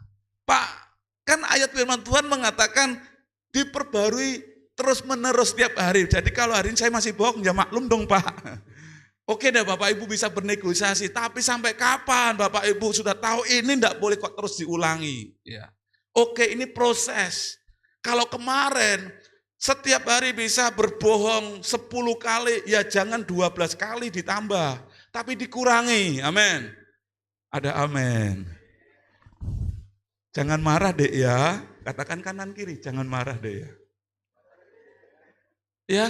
Pak, kan ayat firman Tuhan mengatakan diperbarui terus menerus setiap hari. Jadi kalau hari ini saya masih bohong, ya maklum dong Pak. Oke deh Bapak Ibu bisa bernegosiasi, tapi sampai kapan Bapak Ibu sudah tahu ini tidak boleh kok terus diulangi. Ya. Oke, ini proses. Kalau kemarin setiap hari bisa berbohong 10 kali, ya jangan 12 kali ditambah, tapi dikurangi. Amin. Ada amin. Jangan marah dek ya, katakan kanan kiri, jangan marah dek ya. Ya,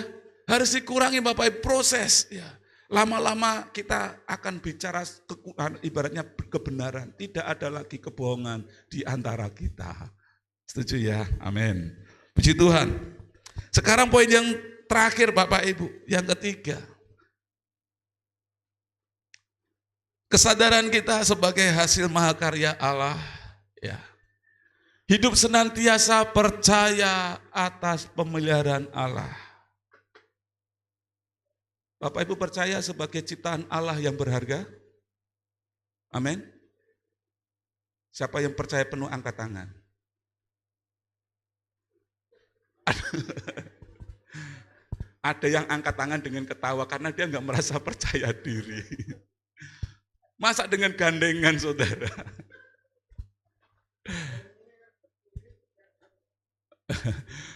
harus dikurangi Bapak Ibu, proses ya. Lama-lama kita akan bicara ibaratnya kebenaran, tidak ada lagi kebohongan di antara kita. Setuju ya? Amin. Puji Tuhan. Sekarang poin yang terakhir Bapak Ibu, yang ketiga. Kesadaran kita sebagai hasil mahakarya Allah, ya. Hidup senantiasa percaya atas pemeliharaan Allah. Bapak Ibu percaya sebagai ciptaan Allah yang berharga? Amin. Siapa yang percaya penuh angkat tangan? Ada yang angkat tangan dengan ketawa karena dia nggak merasa percaya diri. Masa dengan gandengan saudara?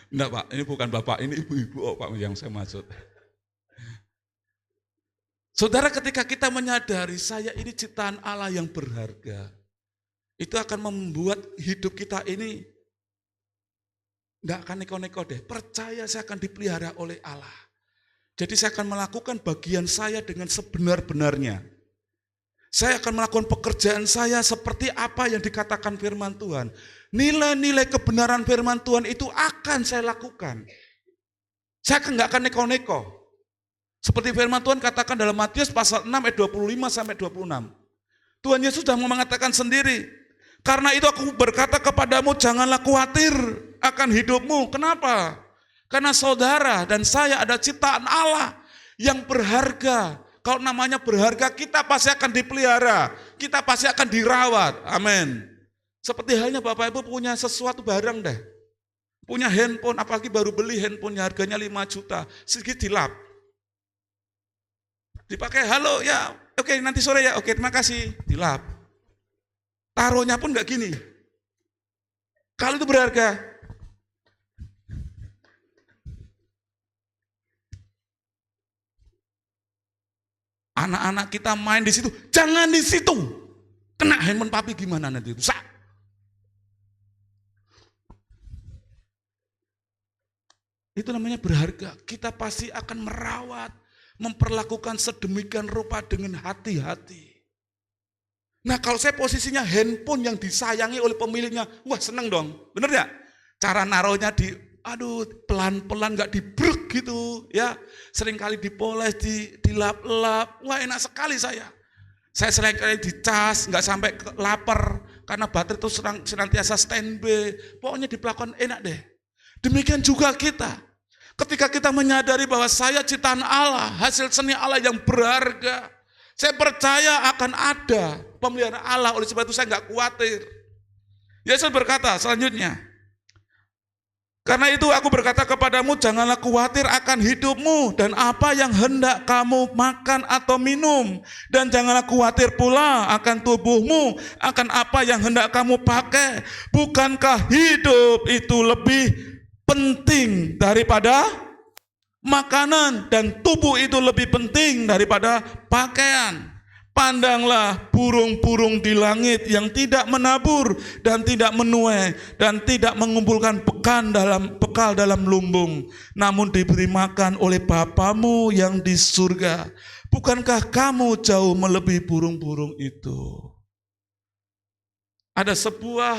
Enggak Pak, ini bukan Bapak, ini ibu-ibu Pak yang saya maksud. Saudara, ketika kita menyadari saya ini ciptaan Allah yang berharga, itu akan membuat hidup kita ini enggak akan neko-neko deh. Percaya saya akan dipelihara oleh Allah. Jadi saya akan melakukan bagian saya dengan sebenar-benarnya. Saya akan melakukan pekerjaan saya seperti apa yang dikatakan firman Tuhan. Nilai-nilai kebenaran firman Tuhan itu akan saya lakukan. Saya enggak akan neko-neko. Seperti firman Tuhan katakan dalam Matius pasal 6 ayat 25 sampai 26. Tuhan Yesus sudah mengatakan sendiri, karena itu aku berkata kepadamu, janganlah khawatir akan hidupmu. Kenapa? Karena saudara dan saya ada ciptaan Allah yang berharga. Kalau namanya berharga, kita pasti akan dipelihara, kita pasti akan dirawat. Amin. Seperti halnya Bapak Ibu punya sesuatu barang deh. Punya handphone, apalagi baru beli handphonenya harganya 5 juta, sedikit dilap. Dipakai, halo ya, oke nanti sore ya, oke terima kasih, dilap. Taruhnya pun enggak gini. Kalau itu berharga. Anak-anak kita main di situ, jangan di situ. Kena handphone papi gimana nanti, rusak. Itu namanya berharga. Kita pasti akan merawat, memperlakukan sedemikian rupa dengan hati-hati. Nah kalau saya posisinya handphone yang disayangi oleh pemiliknya, wah seneng dong, bener ya? Cara naruhnya pelan-pelan gak dibrek gitu ya. Seringkali dipoles, dilap-lap, wah enak sekali saya. Saya seringkali dicas, gak sampai lapar, karena baterai itu senantiasa standby. Pokoknya diperlakukan enak deh. Demikian juga kita. Ketika kita menyadari bahwa saya ciptaan Allah, hasil seni Allah yang berharga, saya percaya akan ada pemeliharaan Allah, oleh sebab itu saya enggak khawatir. Yesus berkata selanjutnya, karena itu aku berkata kepadamu, janganlah khawatir akan hidupmu dan apa yang hendak kamu makan atau minum, dan janganlah khawatir pula akan tubuhmu, akan apa yang hendak kamu pakai. Bukankah hidup itu lebih penting daripada makanan dan tubuh itu lebih penting daripada pakaian? Pandanglah burung-burung di langit yang tidak menabur dan tidak menuai dan tidak mengumpulkan bekal dalam lumbung, namun diberi makan oleh Bapamu yang di surga. Bukankah kamu jauh melebihi burung-burung itu? Ada sebuah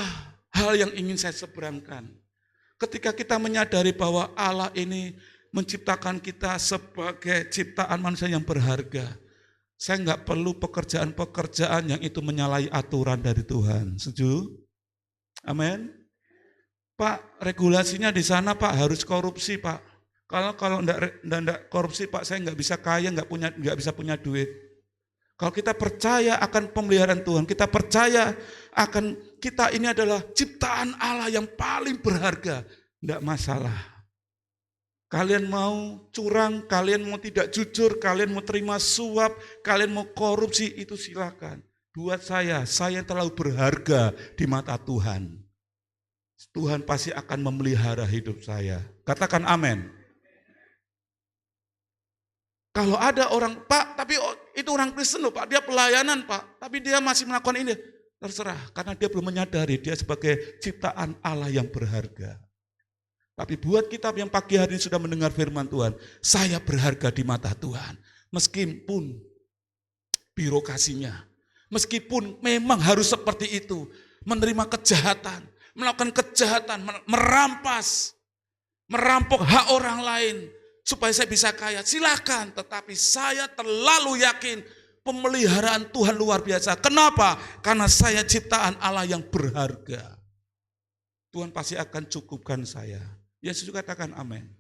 hal yang ingin saya seberangkan. Ketika kita menyadari bahwa Allah ini menciptakan kita sebagai ciptaan manusia yang berharga, saya nggak perlu pekerjaan-pekerjaan yang itu menyalahi aturan dari Tuhan. Setuju? Amin. Pak, regulasinya di sana Pak harus korupsi Pak. Kalau enggak korupsi Pak, saya nggak bisa kaya, nggak bisa punya duit. Kalau kita percaya akan pemeliharaan Tuhan, kita percaya akan kita ini adalah ciptaan Allah yang paling berharga, enggak masalah. Kalian mau curang, kalian mau tidak jujur, kalian mau terima suap, kalian mau korupsi, itu silakan. Buat saya terlalu berharga di mata Tuhan. Tuhan pasti akan memelihara hidup saya. Katakan amin. Kalau ada orang, Pak, tapi itu orang Kristen loh Pak, dia pelayanan Pak, tapi dia masih melakukan ini. Terserah, karena dia belum menyadari dia sebagai ciptaan Allah yang berharga. Tapi buat kita yang pagi hari ini sudah mendengar firman Tuhan, saya berharga di mata Tuhan. Meskipun birokrasinya, meskipun memang harus seperti itu, menerima kejahatan, melakukan kejahatan, merampas, merampok hak orang lain, supaya saya bisa kaya, silakan. Tetapi saya terlalu yakin pemeliharaan Tuhan luar biasa. Kenapa? Karena saya ciptaan Allah yang berharga. Tuhan pasti akan cukupkan saya. Yesus juga katakan amin.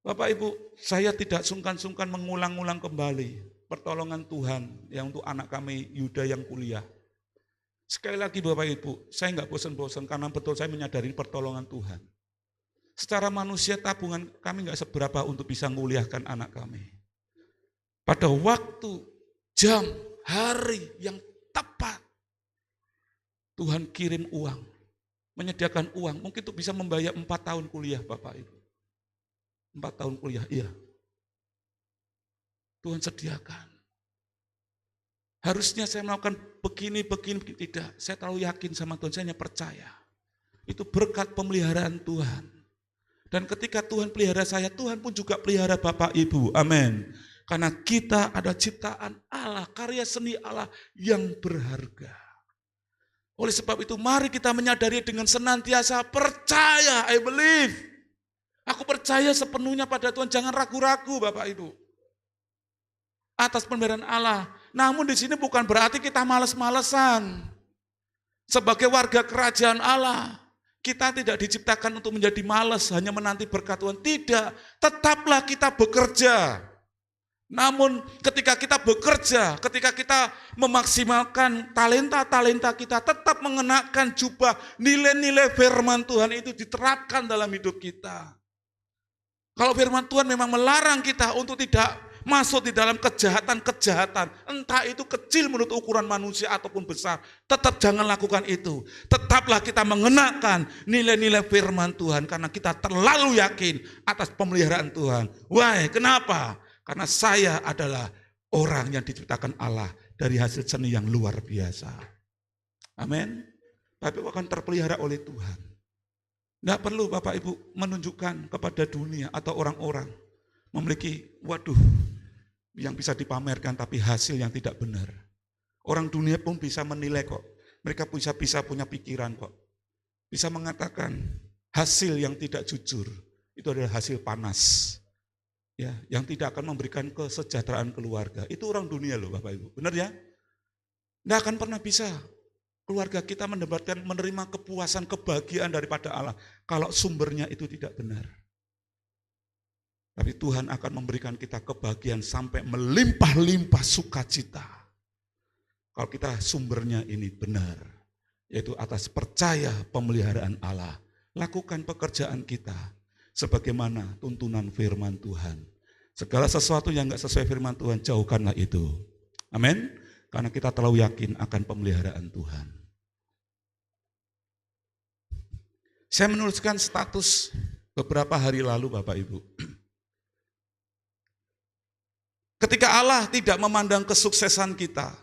Bapak Ibu, saya tidak sungkan-sungkan mengulang-ulang kembali pertolongan Tuhan yang untuk anak kami Yuda yang kuliah. Sekali lagi Bapak Ibu, saya nggak bosan-bosan karena betul saya menyadari pertolongan Tuhan. Secara manusia tabungan kami nggak seberapa untuk bisa menguliahkan anak kami. Pada waktu, jam, hari yang tepat, Tuhan kirim uang. Menyediakan uang, mungkin itu bisa membayar 4 tahun kuliah Bapak Ibu. 4 tahun kuliah, iya. Tuhan sediakan. Harusnya saya melakukan begini, tidak. Saya terlalu yakin sama Tuhan, saya hanya percaya. Itu berkat pemeliharaan Tuhan. Dan ketika Tuhan pelihara saya, Tuhan pun juga pelihara Bapak Ibu, amin. Karena kita ada ciptaan Allah, karya seni Allah yang berharga. Oleh sebab itu mari kita menyadari dengan senantiasa percaya, I believe. Aku percaya sepenuhnya pada Tuhan, jangan ragu-ragu Bapak Ibu. Atas pemeliharaan Allah. Namun di sini bukan berarti kita malas-malesan. Sebagai warga kerajaan Allah, kita tidak diciptakan untuk menjadi malas, hanya menanti berkat Tuhan. Tidak, tetaplah kita bekerja. Namun ketika kita bekerja, ketika kita memaksimalkan talenta-talenta kita, tetap mengenakan jubah nilai-nilai firman Tuhan itu diterapkan dalam hidup kita. Kalau firman Tuhan memang melarang kita untuk tidak masuk di dalam kejahatan-kejahatan, entah itu kecil menurut ukuran manusia ataupun besar, tetap jangan lakukan itu. Tetaplah kita mengenakan nilai-nilai firman Tuhan karena kita terlalu yakin atas pemeliharaan Tuhan. Why? Kenapa? Karena saya adalah orang yang diciptakan Allah dari hasil seni yang luar biasa. Amin. Bapak Ibu akan terpelihara oleh Tuhan. Tidak perlu Bapak Ibu menunjukkan kepada dunia atau orang-orang memiliki, yang bisa dipamerkan tapi hasil yang tidak benar. Orang dunia pun bisa menilai kok. Mereka bisa punya pikiran kok. Bisa mengatakan hasil yang tidak jujur itu adalah hasil panas. Ya, yang tidak akan memberikan kesejahteraan keluarga. Itu orang dunia loh Bapak Ibu, benar ya? Nggak akan pernah bisa keluarga kita mendapatkan menerima kepuasan, kebahagiaan daripada Allah kalau sumbernya itu tidak benar. Tapi Tuhan akan memberikan kita kebahagiaan sampai melimpah-limpah sukacita. Kalau kita sumbernya ini benar, yaitu atas percaya pemeliharaan Allah. Lakukan pekerjaan kita sebagaimana tuntunan firman Tuhan. Segala sesuatu yang enggak sesuai firman Tuhan, jauhkanlah itu. Amin. Karena kita terlalu yakin akan pemeliharaan Tuhan. Saya menuliskan status beberapa hari lalu Bapak Ibu. Ketika Allah tidak memandang kesuksesan kita,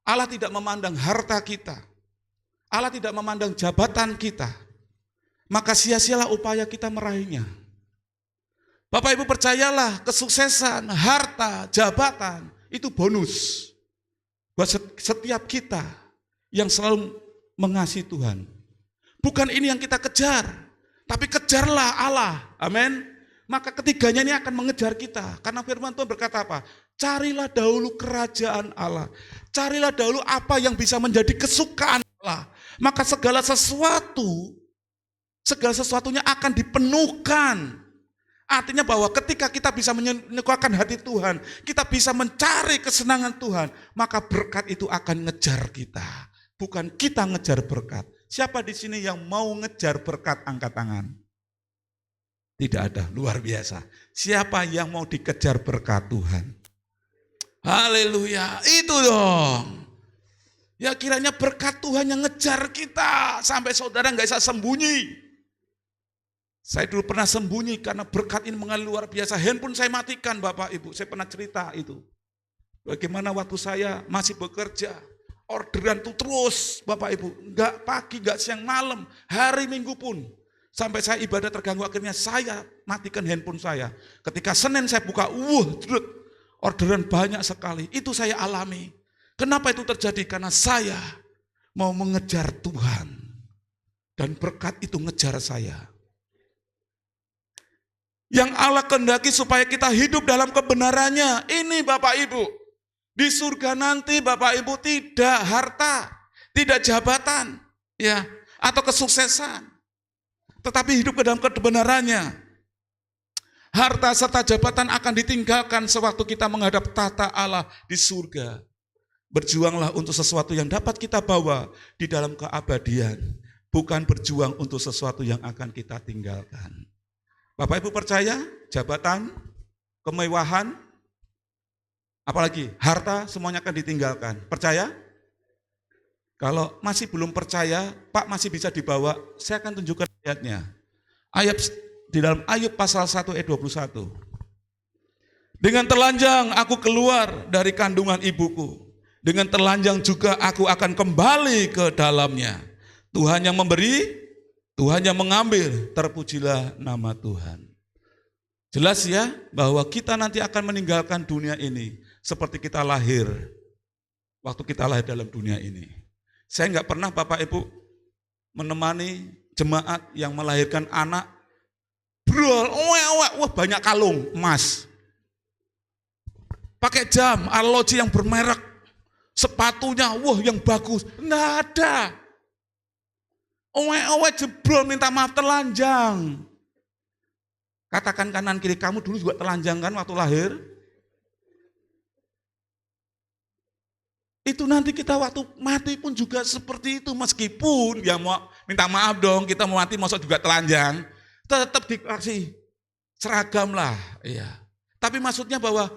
Allah tidak memandang harta kita, Allah tidak memandang jabatan kita, maka sia-sialah upaya kita meraihnya. Bapak Ibu percayalah, kesuksesan, harta, jabatan itu bonus buat setiap kita yang selalu mengasihi Tuhan. Bukan ini yang kita kejar, tapi kejarlah Allah. Amin. Maka ketiganya ini akan mengejar kita. Karena firman Tuhan berkata apa? Carilah dahulu kerajaan Allah. Carilah dahulu apa yang bisa menjadi kesukaan Allah. Maka segala sesuatunya akan dipenuhkan Artinya bahwa ketika kita bisa menyukakan hati Tuhan, kita bisa mencari kesenangan Tuhan, maka berkat itu akan ngejar kita. Bukan kita ngejar berkat. Siapa di sini yang mau ngejar berkat, angkat tangan? Tidak ada, luar biasa. Siapa yang mau dikejar berkat Tuhan? Haleluya, itu dong. Ya kiranya berkat Tuhan yang ngejar kita, sampai saudara nggak bisa sembunyi. Saya dulu pernah sembunyi karena berkat ini mengalir luar biasa. Handphone saya matikan Bapak Ibu, saya pernah cerita itu. Bagaimana waktu saya masih bekerja, orderan tuh terus Bapak Ibu. Enggak pagi, enggak siang, malam, hari Minggu pun. Sampai saya ibadah terganggu, akhirnya saya matikan handphone saya. Ketika Senin saya buka, orderan banyak sekali. Itu saya alami. Kenapa itu terjadi? Karena saya mau mengejar Tuhan. Dan berkat itu ngejar saya. Yang Allah kehendaki supaya kita hidup dalam kebenarannya. Ini Bapak Ibu. Di surga nanti Bapak Ibu tidak harta, tidak jabatan, ya, atau kesuksesan. Tetapi hidup ke dalam kebenarannya. Harta serta jabatan akan ditinggalkan sewaktu kita menghadap tahta Allah di surga. Berjuanglah untuk sesuatu yang dapat kita bawa di dalam keabadian. Bukan berjuang untuk sesuatu yang akan kita tinggalkan. Bapak Ibu percaya jabatan, kemewahan, apalagi harta semuanya akan ditinggalkan. Percaya? Kalau masih belum percaya, Pak masih bisa dibawa, saya akan tunjukkan ayatnya. Ayat di dalam Ayub pasal 1 ayat 21. Dengan telanjang aku keluar dari kandungan ibuku. Dengan telanjang juga aku akan kembali ke dalamnya. Tuhan yang memberi, Tuhan yang mengambil, terpujilah nama Tuhan. Jelas ya, bahwa kita nanti akan meninggalkan dunia ini seperti kita lahir, waktu kita lahir dalam dunia ini. Saya enggak pernah Bapak Ibu menemani jemaat yang melahirkan anak, wah banyak kalung emas. Pakai jam, arloji yang bermerek, sepatunya, wah yang bagus, enggak ada. Owe jebrol minta maaf telanjang. Katakan kanan kiri, kamu dulu juga telanjang kan waktu lahir? Itu nanti kita waktu mati pun juga seperti itu. Meskipun ya mau minta maaf dong, kita mau mati masuk juga telanjang. Tetap dikasih seragam lah. Iya. Tapi maksudnya bahwa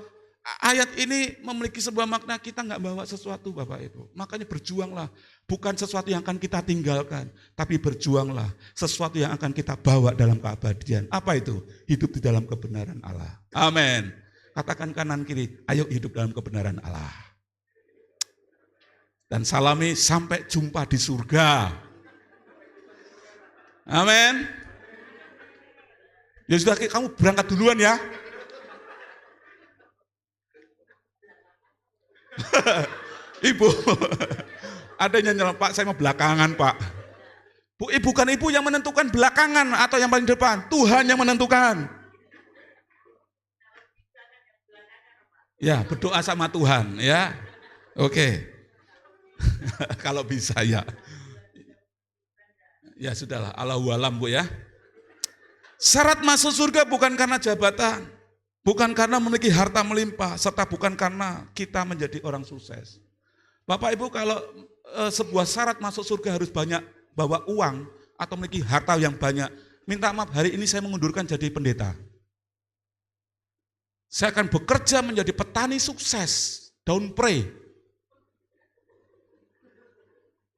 ayat ini memiliki sebuah makna, kita nggak bawa sesuatu Bapak Ibu. Makanya berjuanglah. Bukan sesuatu yang akan kita tinggalkan, tapi berjuanglah sesuatu yang akan kita bawa dalam keabadian. Apa itu? Hidup di dalam kebenaran Allah. Amin. Katakan kanan kiri, ayo hidup dalam kebenaran Allah. Dan salami sampai jumpa di surga. Amin. Ya sudah, kamu berangkat duluan ya. Ibu, ada yang nyelem, Pak, saya mau belakangan, Pak. Bu, bukan ibu yang menentukan belakangan atau yang paling depan, Tuhan yang menentukan. Ya, berdoa sama Tuhan, ya. Oke. Kalau bisa ya. Ya sudahlah, Allahu alam Bu ya. Syarat masuk surga bukan karena jabatan, bukan karena memiliki harta melimpah, serta bukan karena kita menjadi orang sukses. Bapak Ibu, kalau sebuah syarat masuk surga harus banyak bawa uang atau memiliki harta yang banyak, minta maaf, hari ini saya mengundurkan jadi pendeta. Saya akan bekerja menjadi petani sukses, don't pray.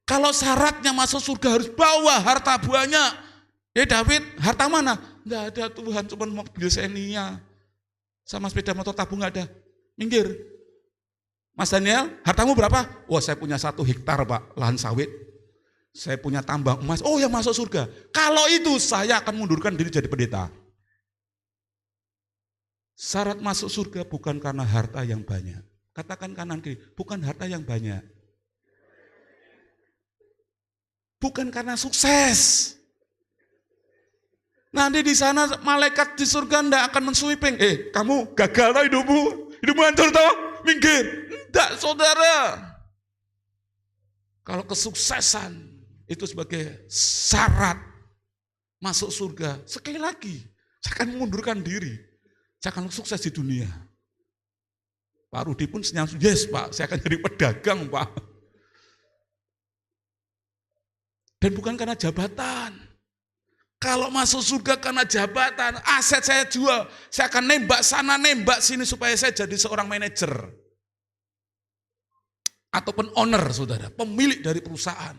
Kalau syaratnya masuk surga harus bawa harta banyak. David, harta mana? Enggak ada Tuhan, cuma mobil Xenia sama sepeda motor tabung enggak ada. Minggir. Mas Daniel, hartamu berapa? Wah, saya punya 1 hektar Pak, lahan sawit. Saya punya tambang emas. Oh ya, masuk surga. Kalau itu saya akan mundurkan diri jadi pendeta. Syarat masuk surga bukan karena harta yang banyak. Katakan kanan kiri, bukan harta yang banyak. Bukan karena sukses. Nanti di sana malaikat di surga tidak akan mensweeping. Kamu gagal lah hidupmu hancur toh, minggir. Tidak saudara. Kalau kesuksesan itu sebagai syarat masuk surga, sekali lagi, Saya akan mengundurkan diri. Saya akan sukses di dunia. Pak Rudi pun senyum, yes Pak, saya akan jadi pedagang Pak. Dan bukan karena jabatan. Kalau masuk surga karena jabatan, aset saya jual. Saya akan nembak sana, nembak sini supaya saya jadi seorang manajer. Ataupun owner, saudara, pemilik dari perusahaan.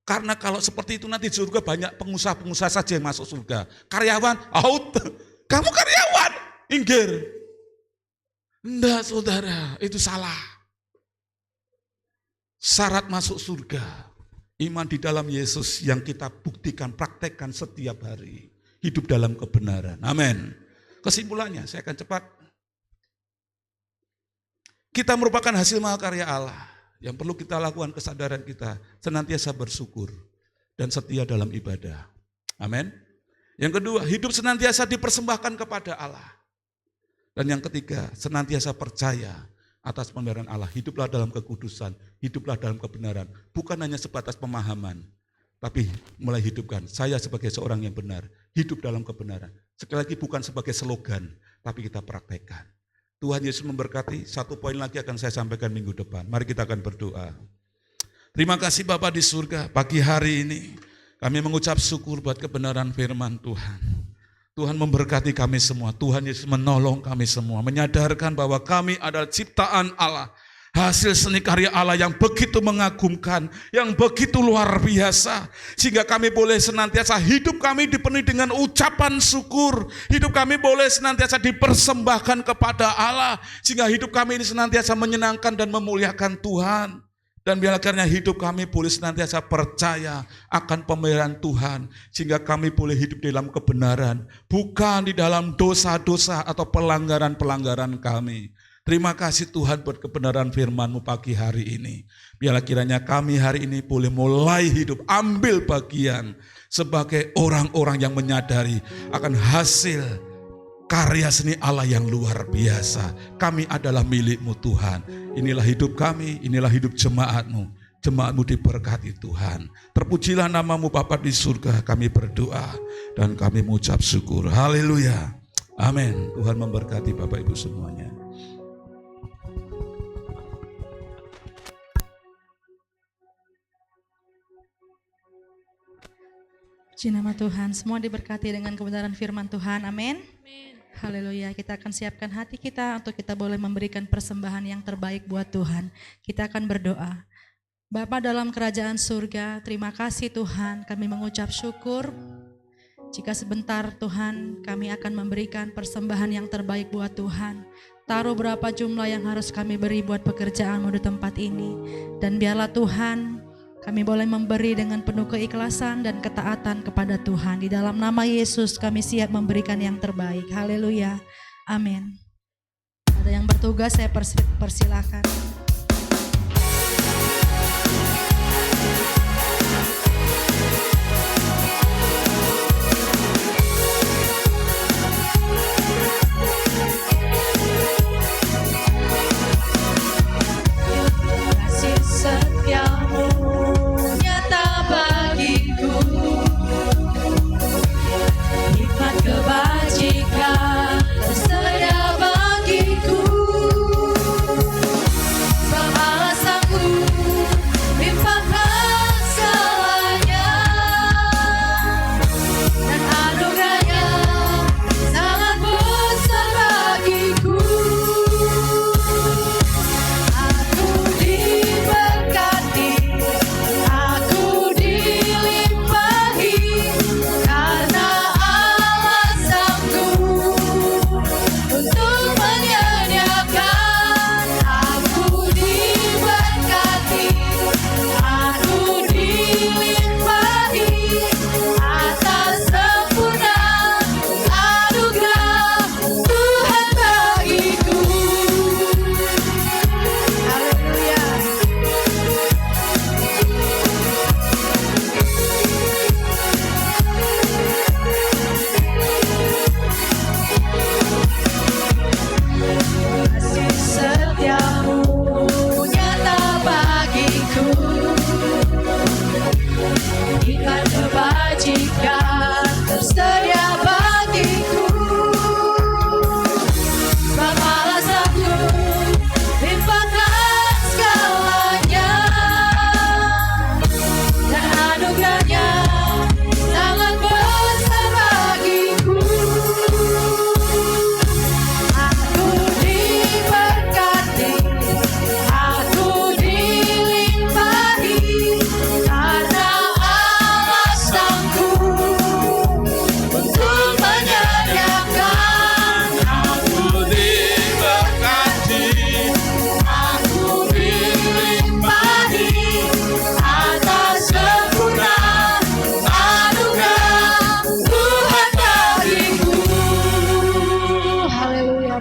Karena kalau seperti itu nanti di surga banyak pengusaha-pengusaha saja yang masuk surga. Karyawan, out. Kamu karyawan, inggir. Enggak saudara, itu salah. Syarat masuk surga, iman di dalam Yesus yang kita buktikan, praktekkan setiap hari. Hidup dalam kebenaran, amin. Kesimpulannya, saya akan cepat. Kita merupakan hasil mahakarya Allah. Yang perlu kita lakukan kesadaran kita, senantiasa bersyukur dan setia dalam ibadah. Amin. Yang kedua, hidup senantiasa dipersembahkan kepada Allah. Dan yang ketiga, senantiasa percaya atas pemeliharaan Allah. Hiduplah dalam kekudusan, hiduplah dalam kebenaran. Bukan hanya sebatas pemahaman, tapi mulai hidupkan. Saya sebagai seorang yang benar, hidup dalam kebenaran. Sekali lagi bukan sebagai slogan, tapi kita praktekkan. Tuhan Yesus memberkati. Satu poin lagi akan saya sampaikan minggu depan. Mari kita akan berdoa. Terima kasih Bapa di surga, pagi hari ini kami mengucap syukur buat kebenaran firman Tuhan. Tuhan memberkati kami semua. Tuhan Yesus menolong kami semua. Menyadarkan bahwa kami adalah ciptaan Allah. Hasil seni karya Allah yang begitu mengagumkan, yang begitu luar biasa. Sehingga kami boleh senantiasa hidup kami dipenuhi dengan ucapan syukur. Hidup kami boleh senantiasa dipersembahkan kepada Allah. Sehingga hidup kami ini senantiasa menyenangkan dan memuliakan Tuhan. Dan biarlah karena hidup kami boleh senantiasa percaya akan pemeliharaan Tuhan. Sehingga kami boleh hidup dalam kebenaran. Bukan di dalam dosa-dosa atau pelanggaran-pelanggaran kami. Terima kasih Tuhan buat kebenaran firman-Mu pagi hari ini. Biarlah kiranya kami hari ini boleh mulai hidup, ambil bagian sebagai orang-orang yang menyadari akan hasil karya seni Allah yang luar biasa. Kami adalah milik-Mu Tuhan. Inilah hidup kami, inilah hidup jemaat-Mu. Jemaat-Mu diberkati Tuhan. Terpujilah nama-Mu Bapa di surga. Kami berdoa dan kami mengucap syukur. Haleluya. Amin. Tuhan memberkati Bapak Ibu semuanya.
Puji nama Tuhan, semua diberkati dengan kebenaran firman Tuhan, amin. Haleluya, kita akan siapkan hati kita untuk kita boleh memberikan persembahan yang terbaik buat Tuhan. Kita akan berdoa. Bapa dalam kerajaan surga, terima kasih Tuhan, kami mengucap syukur. Jika sebentar Tuhan, kami akan memberikan persembahan yang terbaik buat Tuhan. Taruh berapa jumlah yang harus kami beri buat pekerjaan-Mu di tempat ini. Dan biarlah Tuhan, kami boleh memberi dengan penuh keikhlasan dan ketaatan kepada Tuhan. Di dalam nama Yesus kami siap memberikan yang terbaik. Haleluya. Amin. Ada yang bertugas, saya persilakan. Kasih setiamu nyata bagiku, nikmat kebajikan tersedia bagiku.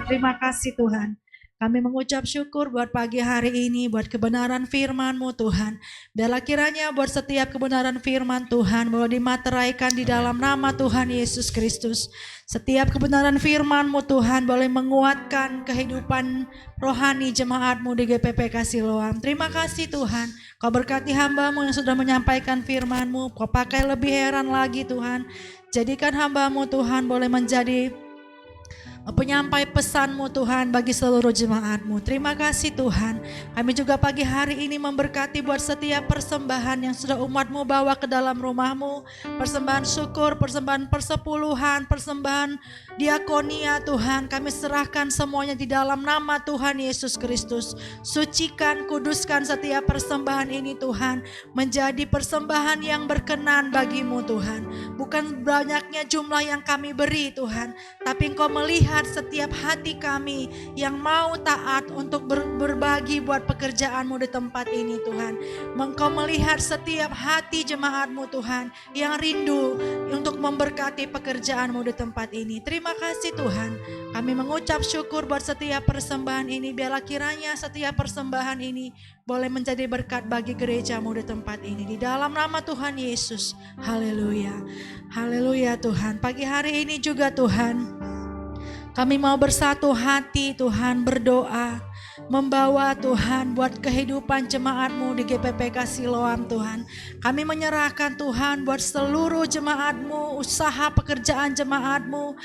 Terima kasih Tuhan. Kami mengucap syukur buat pagi hari ini, buat kebenaran firman-Mu Tuhan. Biarlah kiranya buat setiap kebenaran firman Tuhan boleh dimateraikan di dalam nama Tuhan Yesus Kristus. Setiap kebenaran firman-Mu Tuhan boleh menguatkan kehidupan rohani jemaat-Mu di GPPK Siloam. Terima kasih Tuhan. Kau berkati hamba-Mu yang sudah menyampaikan firman-Mu. Kau pakai lebih heran lagi Tuhan. Jadikan hamba-Mu Tuhan boleh menjadi penyampai pesan-Mu Tuhan bagi seluruh jemaat-Mu. Terima kasih Tuhan. Kami juga pagi hari ini memberkati buat setiap persembahan yang sudah umat-Mu bawa ke dalam rumah-Mu. Persembahan syukur, persembahan persepuluhan, persembahan diakonia Tuhan. Kami serahkan semuanya di dalam nama Tuhan Yesus Kristus. Sucikan, kuduskan setiap persembahan ini Tuhan. Menjadi persembahan yang berkenan bagi-Mu Tuhan. Bukan banyaknya jumlah yang kami beri Tuhan. Tapi Engkau melihat setiap hati kami yang mau taat untuk berbagi buat pekerjaan-Mu di tempat ini Tuhan. Engkau melihat setiap hati jemaat-Mu Tuhan yang rindu untuk memberkati pekerjaan-Mu di tempat ini. Terima kasih Tuhan. Kami mengucap syukur buat setiap persembahan ini. Biarlah kiranya setiap persembahan ini boleh menjadi berkat bagi gereja-Mu di tempat ini. Di dalam nama Tuhan Yesus. Haleluya. Haleluya Tuhan. Pagi hari ini juga Tuhan, kami mau bersatu hati Tuhan berdoa. Membawa Tuhan buat kehidupan jemaat-Mu di GPPK Siloam Tuhan. Kami menyerahkan Tuhan buat seluruh jemaat-Mu, usaha pekerjaan jemaat-Mu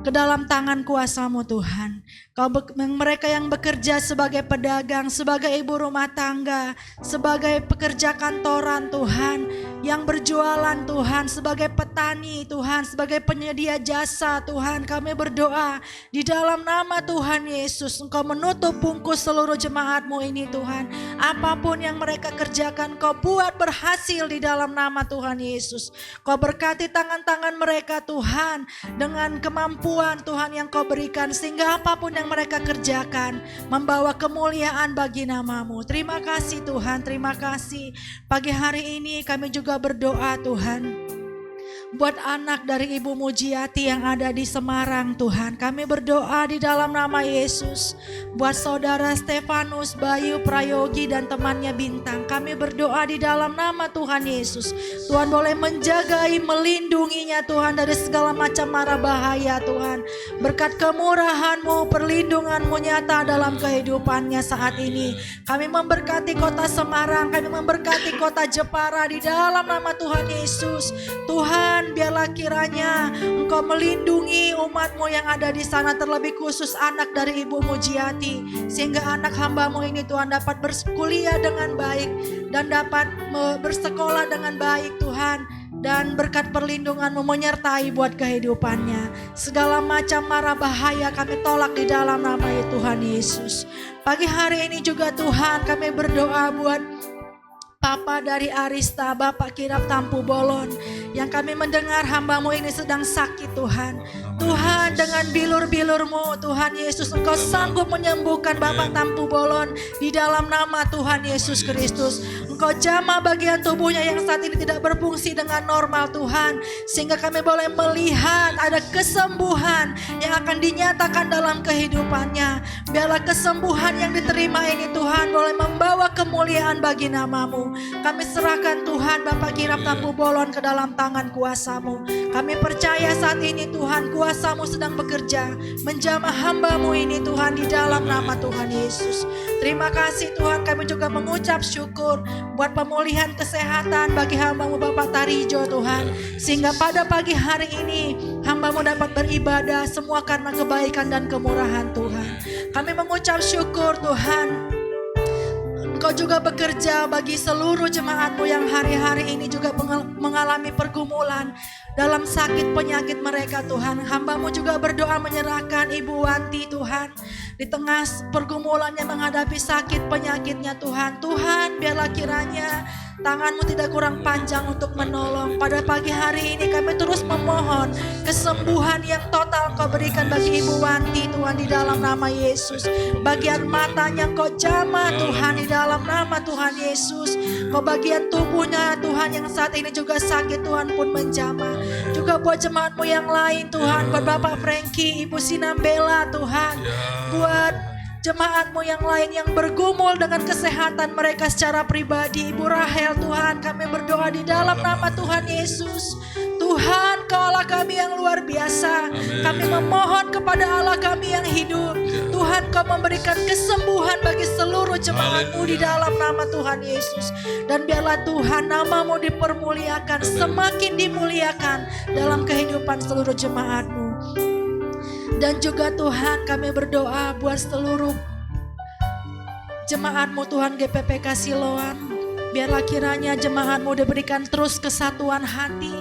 ke dalam tangan kuasa-Mu Tuhan. Mereka yang bekerja sebagai pedagang, sebagai ibu rumah tangga, sebagai pekerja kantoran Tuhan, yang berjualan Tuhan, sebagai petani Tuhan, sebagai penyedia jasa Tuhan, kami berdoa di dalam nama Tuhan Yesus, Engkau menutup bungkus seluruh jemaat-Mu ini Tuhan. Apapun yang mereka kerjakan, Kau buat berhasil di dalam nama Tuhan Yesus. Kau berkati tangan-tangan mereka Tuhan dengan kemampuan Tuhan yang Kau berikan, sehingga apapun yang mereka kerjakan membawa kemuliaan bagi nama-Mu. Terima kasih Tuhan, terima kasih. Pagi hari ini kami juga berdoa Tuhan buat anak dari Ibu Mujiati yang ada di Semarang Tuhan. Kami berdoa di dalam nama Yesus buat saudara Stefanus, Bayu, Prayogi dan temannya Bintang. Kami berdoa di dalam nama Tuhan Yesus. Tuhan boleh menjagai, melindunginya Tuhan dari segala macam mara bahaya Tuhan. Berkat kemurahan-Mu, perlindungan-Mu nyata dalam kehidupannya saat ini. Kami memberkati kota Semarang, kami memberkati kota Jepara di dalam nama Tuhan Yesus. Tuhan, biarlah kiranya Engkau melindungi umat-Mu yang ada di sana, terlebih khusus anak dari Ibu Mujiati, sehingga anak hamba-Mu ini Tuhan dapat berkuliah dengan baik dan dapat bersekolah dengan baik Tuhan. Dan berkat perlindungan-Mu menyertai buat kehidupannya. Segala macam mara bahaya kami tolak di dalam nama Tuhan Yesus. Pagi hari ini juga Tuhan kami berdoa buat Papa dari Arista, Bapak Kirap Tampu Bolon, yang kami mendengar hamba-Mu ini sedang sakit Tuhan. Tuhan, dengan bilur-bilur-Mu Tuhan Yesus, Engkau sanggup menyembuhkan Bapak Tampu Bolon di dalam nama Tuhan Yesus Kristus. Engkau jamah bagian tubuhnya yang saat ini tidak berfungsi dengan normal Tuhan, sehingga kami boleh melihat ada kesembuhan yang akan dinyatakan dalam kehidupannya. Biarlah kesembuhan yang diterima ini Tuhan boleh membawa kemuliaan bagi nama-Mu. Kami serahkan Tuhan Bapak Kirap Tampu Bolon ke dalam tangan kuasa-Mu. Kami percaya saat ini Tuhan kuasa-Mu sedang bekerja menjamah hamba-Mu ini Tuhan di dalam nama Tuhan Yesus. Terima kasih Tuhan, kami juga mengucap syukur buat pemulihan kesehatan bagi hamba-Mu Bapak Tarijo Tuhan, sehingga pada pagi hari ini hamba-Mu dapat beribadah semua karena kebaikan dan kemurahan Tuhan. Kami mengucap syukur Tuhan, Engkau juga bekerja bagi seluruh jemaat-Mu yang hari-hari ini juga mengalami pergumulan dalam sakit penyakit mereka Tuhan. Hamba-Mu juga berdoa menyerahkan Ibu Wanti Tuhan di tengah pergumulannya menghadapi sakit penyakitnya Tuhan. Tuhan, biarlah kiranya tangan-Mu tidak kurang panjang untuk menolong. Pada pagi hari ini kami terus memohon kesembuhan yang total Kau berikan bagi Ibu Wanti Tuhan di dalam nama Yesus. Bagian matanya Kau jamah Tuhan di dalam nama Tuhan Yesus. Kau bagian tubuhnya Tuhan yang saat ini juga sakit Tuhan pun menjamah. Juga buat jemaat-Mu yang lain Tuhan, buat Bapak Frankie, Ibu Sinambela Tuhan, buat jemaat-Mu yang lain yang bergumul dengan kesehatan mereka secara pribadi. Ibu Rahel Tuhan, kami berdoa di dalam nama Tuhan Yesus. Tuhan, Kau Allah kami yang luar biasa. Kami memohon kepada Allah kami yang hidup. Tuhan, Kau memberikan kesembuhan bagi seluruh jemaat-Mu di dalam nama Tuhan Yesus. Dan biarlah Tuhan nama-Mu dipermuliakan, semakin dimuliakan dalam kehidupan seluruh jemaat-Mu. Dan juga Tuhan, kami berdoa buat seluruh jemaat-Mu Tuhan GPPK Siloam. Biarlah kiranya jemaat-Mu diberikan terus kesatuan hati.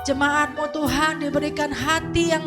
Jemaat-Mu Tuhan diberikan hati yang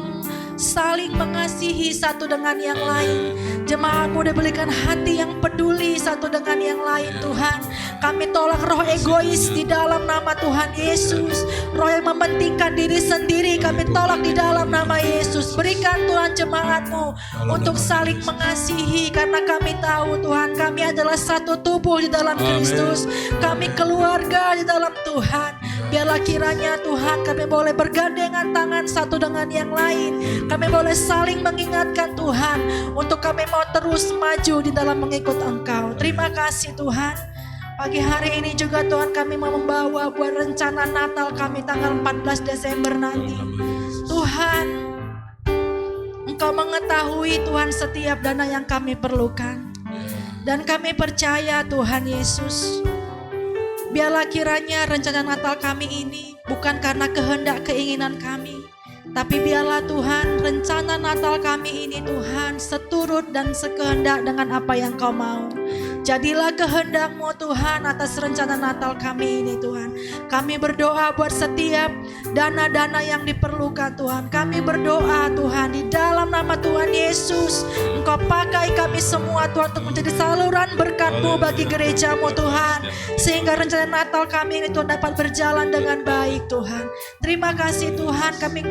saling mengasihi satu dengan yang lain. Jemaat-Mu diberikan hati yang peduli satu dengan yang lain Tuhan. Kami tolak roh egois di dalam nama Tuhan Yesus. Roh yang mementingkan diri sendiri kami tolak di dalam nama Yesus. Berikan Tuhan jemaat-Mu untuk saling mengasihi. Karena kami tahu Tuhan kami adalah satu tubuh di dalam Kristus. Kami keluarga di dalam Tuhan. Biarlah kiranya Tuhan kami boleh bergandengan tangan satu dengan yang lain. Kami boleh saling mengingatkan Tuhan untuk kami mau terus maju di dalam mengikut Engkau. Terima kasih Tuhan. Pagi hari ini juga Tuhan kami mau membawa buat rencana Natal kami tanggal 14 Desember nanti. Tuhan, Engkau mengetahui Tuhan setiap dana yang kami perlukan. Dan kami percaya Tuhan Yesus, biarlah kiranya rencana Natal kami ini bukan karena kehendak keinginan kami, tapi biarlah Tuhan rencana Natal kami ini Tuhan seturut dan sekehendak dengan apa yang Kau mau. Jadilah kehendak-Mu Tuhan atas rencana Natal kami ini Tuhan. Kami berdoa buat setiap dana-dana yang diperlukan Tuhan. Kami berdoa Tuhan di dalam nama Tuhan Yesus. Engkau pakai kami semua Tuhan untuk menjadi saluran berkat-Mu bagi gereja-Mu Tuhan. Sehingga rencana Natal kami ini Tuhan dapat berjalan dengan baik Tuhan. Terima kasih Tuhan, kami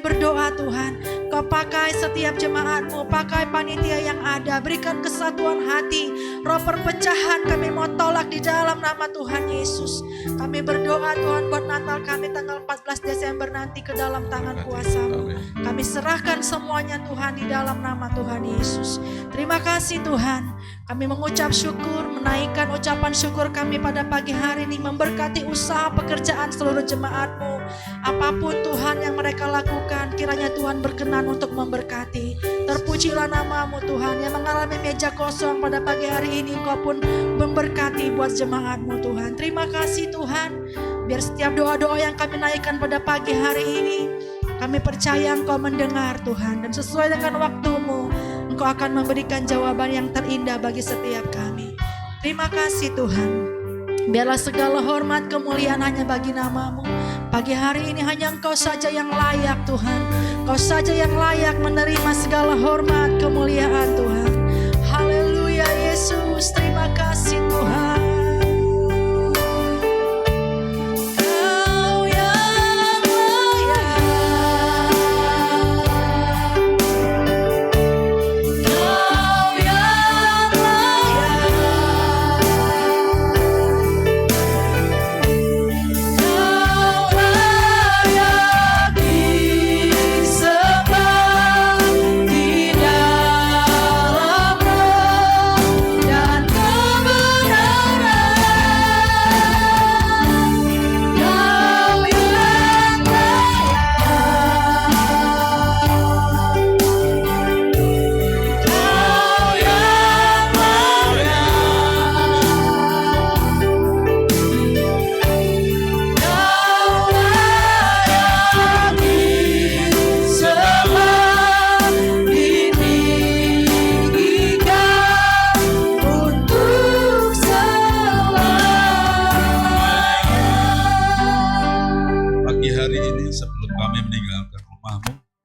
berdoa Tuhan. Kau pakai setiap jemaat-Mu, pakai panitia yang ada, berikan kesatuan hati. Roh perpecahan kami mau tolak di dalam nama Tuhan Yesus. Kami berdoa Tuhan buat Natal kami tanggal 14 Desember nanti ke dalam tangan kuasa-Mu. Kami serahkan semuanya Tuhan di dalam nama Tuhan Yesus. Terima kasih Tuhan. Kami mengucap syukur, menaikkan ucapan syukur kami pada pagi hari ini, memberkati usaha pekerjaan seluruh jemaat-Mu. Apapun Tuhan yang mereka lakukan, kiranya Tuhan berkenan untuk memberkati. Terpujilah nama-Mu Tuhan yang mengalami meja kosong pada pagi hari ini. Engkau pun memberkati buat jemaat-Mu Tuhan. Terima kasih Tuhan. Biar setiap doa-doa yang kami naikkan pada pagi hari ini, kami percaya Engkau mendengar Tuhan. Dan sesuai dengan waktu-Mu, Engkau akan memberikan jawaban yang terindah bagi setiap kami. Terima kasih Tuhan. Biarlah segala hormat kemuliaan hanya bagi nama-Mu. Pagi hari ini hanya Engkau saja yang layak Tuhan. Engkau saja yang layak menerima segala hormat kemuliaan Tuhan. Haleluya Yesus, terima kasih Tuhan.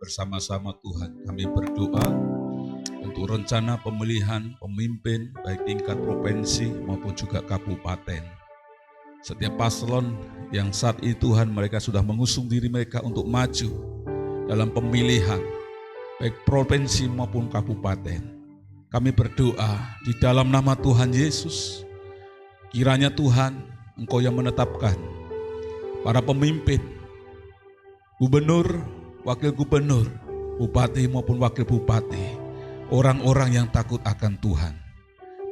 Bersama-sama Tuhan kami berdoa untuk rencana pemilihan pemimpin baik tingkat provinsi maupun juga kabupaten. Setiap paslon yang saat ini Tuhan mereka sudah mengusung diri mereka untuk maju dalam pemilihan baik provinsi maupun kabupaten. Kami berdoa di dalam nama Tuhan Yesus, kiranya Tuhan Engkau yang menetapkan para pemimpin gubernur, wakil gubernur, bupati maupun wakil bupati, orang-orang yang takut akan Tuhan,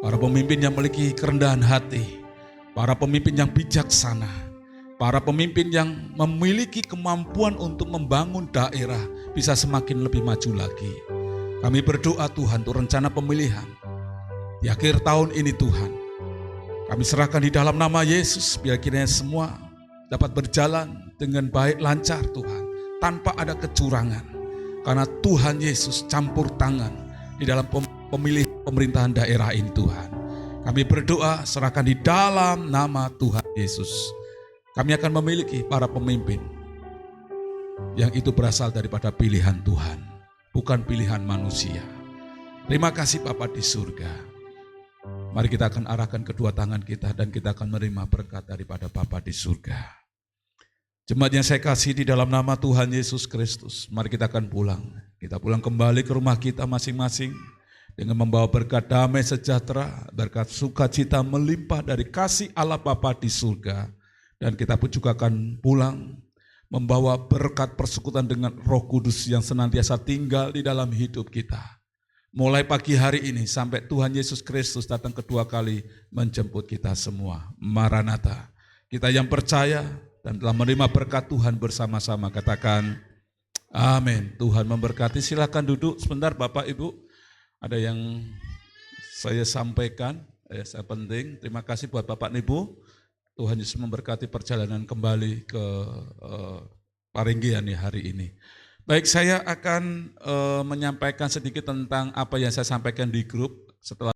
para pemimpin yang memiliki kerendahan hati, para pemimpin yang bijaksana, para pemimpin yang memiliki kemampuan untuk membangun daerah bisa semakin lebih maju lagi. Kami berdoa Tuhan untuk rencana pemilihan di akhir tahun ini Tuhan. Kami serahkan di dalam nama Yesus, biar kiranya semua dapat berjalan dengan baik, lancar Tuhan, tanpa ada kecurangan. Karena Tuhan Yesus campur tangan di dalam pemilih pemerintahan daerah ini Tuhan. Kami berdoa serahkan di dalam nama Tuhan Yesus. Kami akan memiliki para pemimpin yang itu berasal daripada pilihan Tuhan, bukan pilihan manusia. Terima kasih Bapa di surga. Mari kita akan arahkan kedua tangan kita dan kita akan menerima berkat daripada Bapa di surga. Jemaat yang saya kasih di dalam nama Tuhan Yesus Kristus, mari kita akan pulang. Kita pulang kembali ke rumah kita masing-masing dengan membawa berkat damai sejahtera, berkat sukacita melimpah dari kasih Allah Bapa di surga. Dan kita pun juga akan pulang membawa berkat persekutuan dengan Roh Kudus yang senantiasa tinggal di dalam hidup kita. Mulai pagi hari ini sampai Tuhan Yesus Kristus datang kedua kali menjemput kita semua. Maranatha. Kita yang percaya dan telah menerima berkat Tuhan bersama-sama katakan amin. Tuhan memberkati. Silakan duduk sebentar Bapak Ibu. Ada yang saya sampaikan, saya penting. Terima kasih buat Bapak Ibu. Tuhan Yesus memberkati perjalanan kembali ke Paringgian hari ini. Baik, saya akan menyampaikan sedikit tentang apa yang saya sampaikan di grup setelah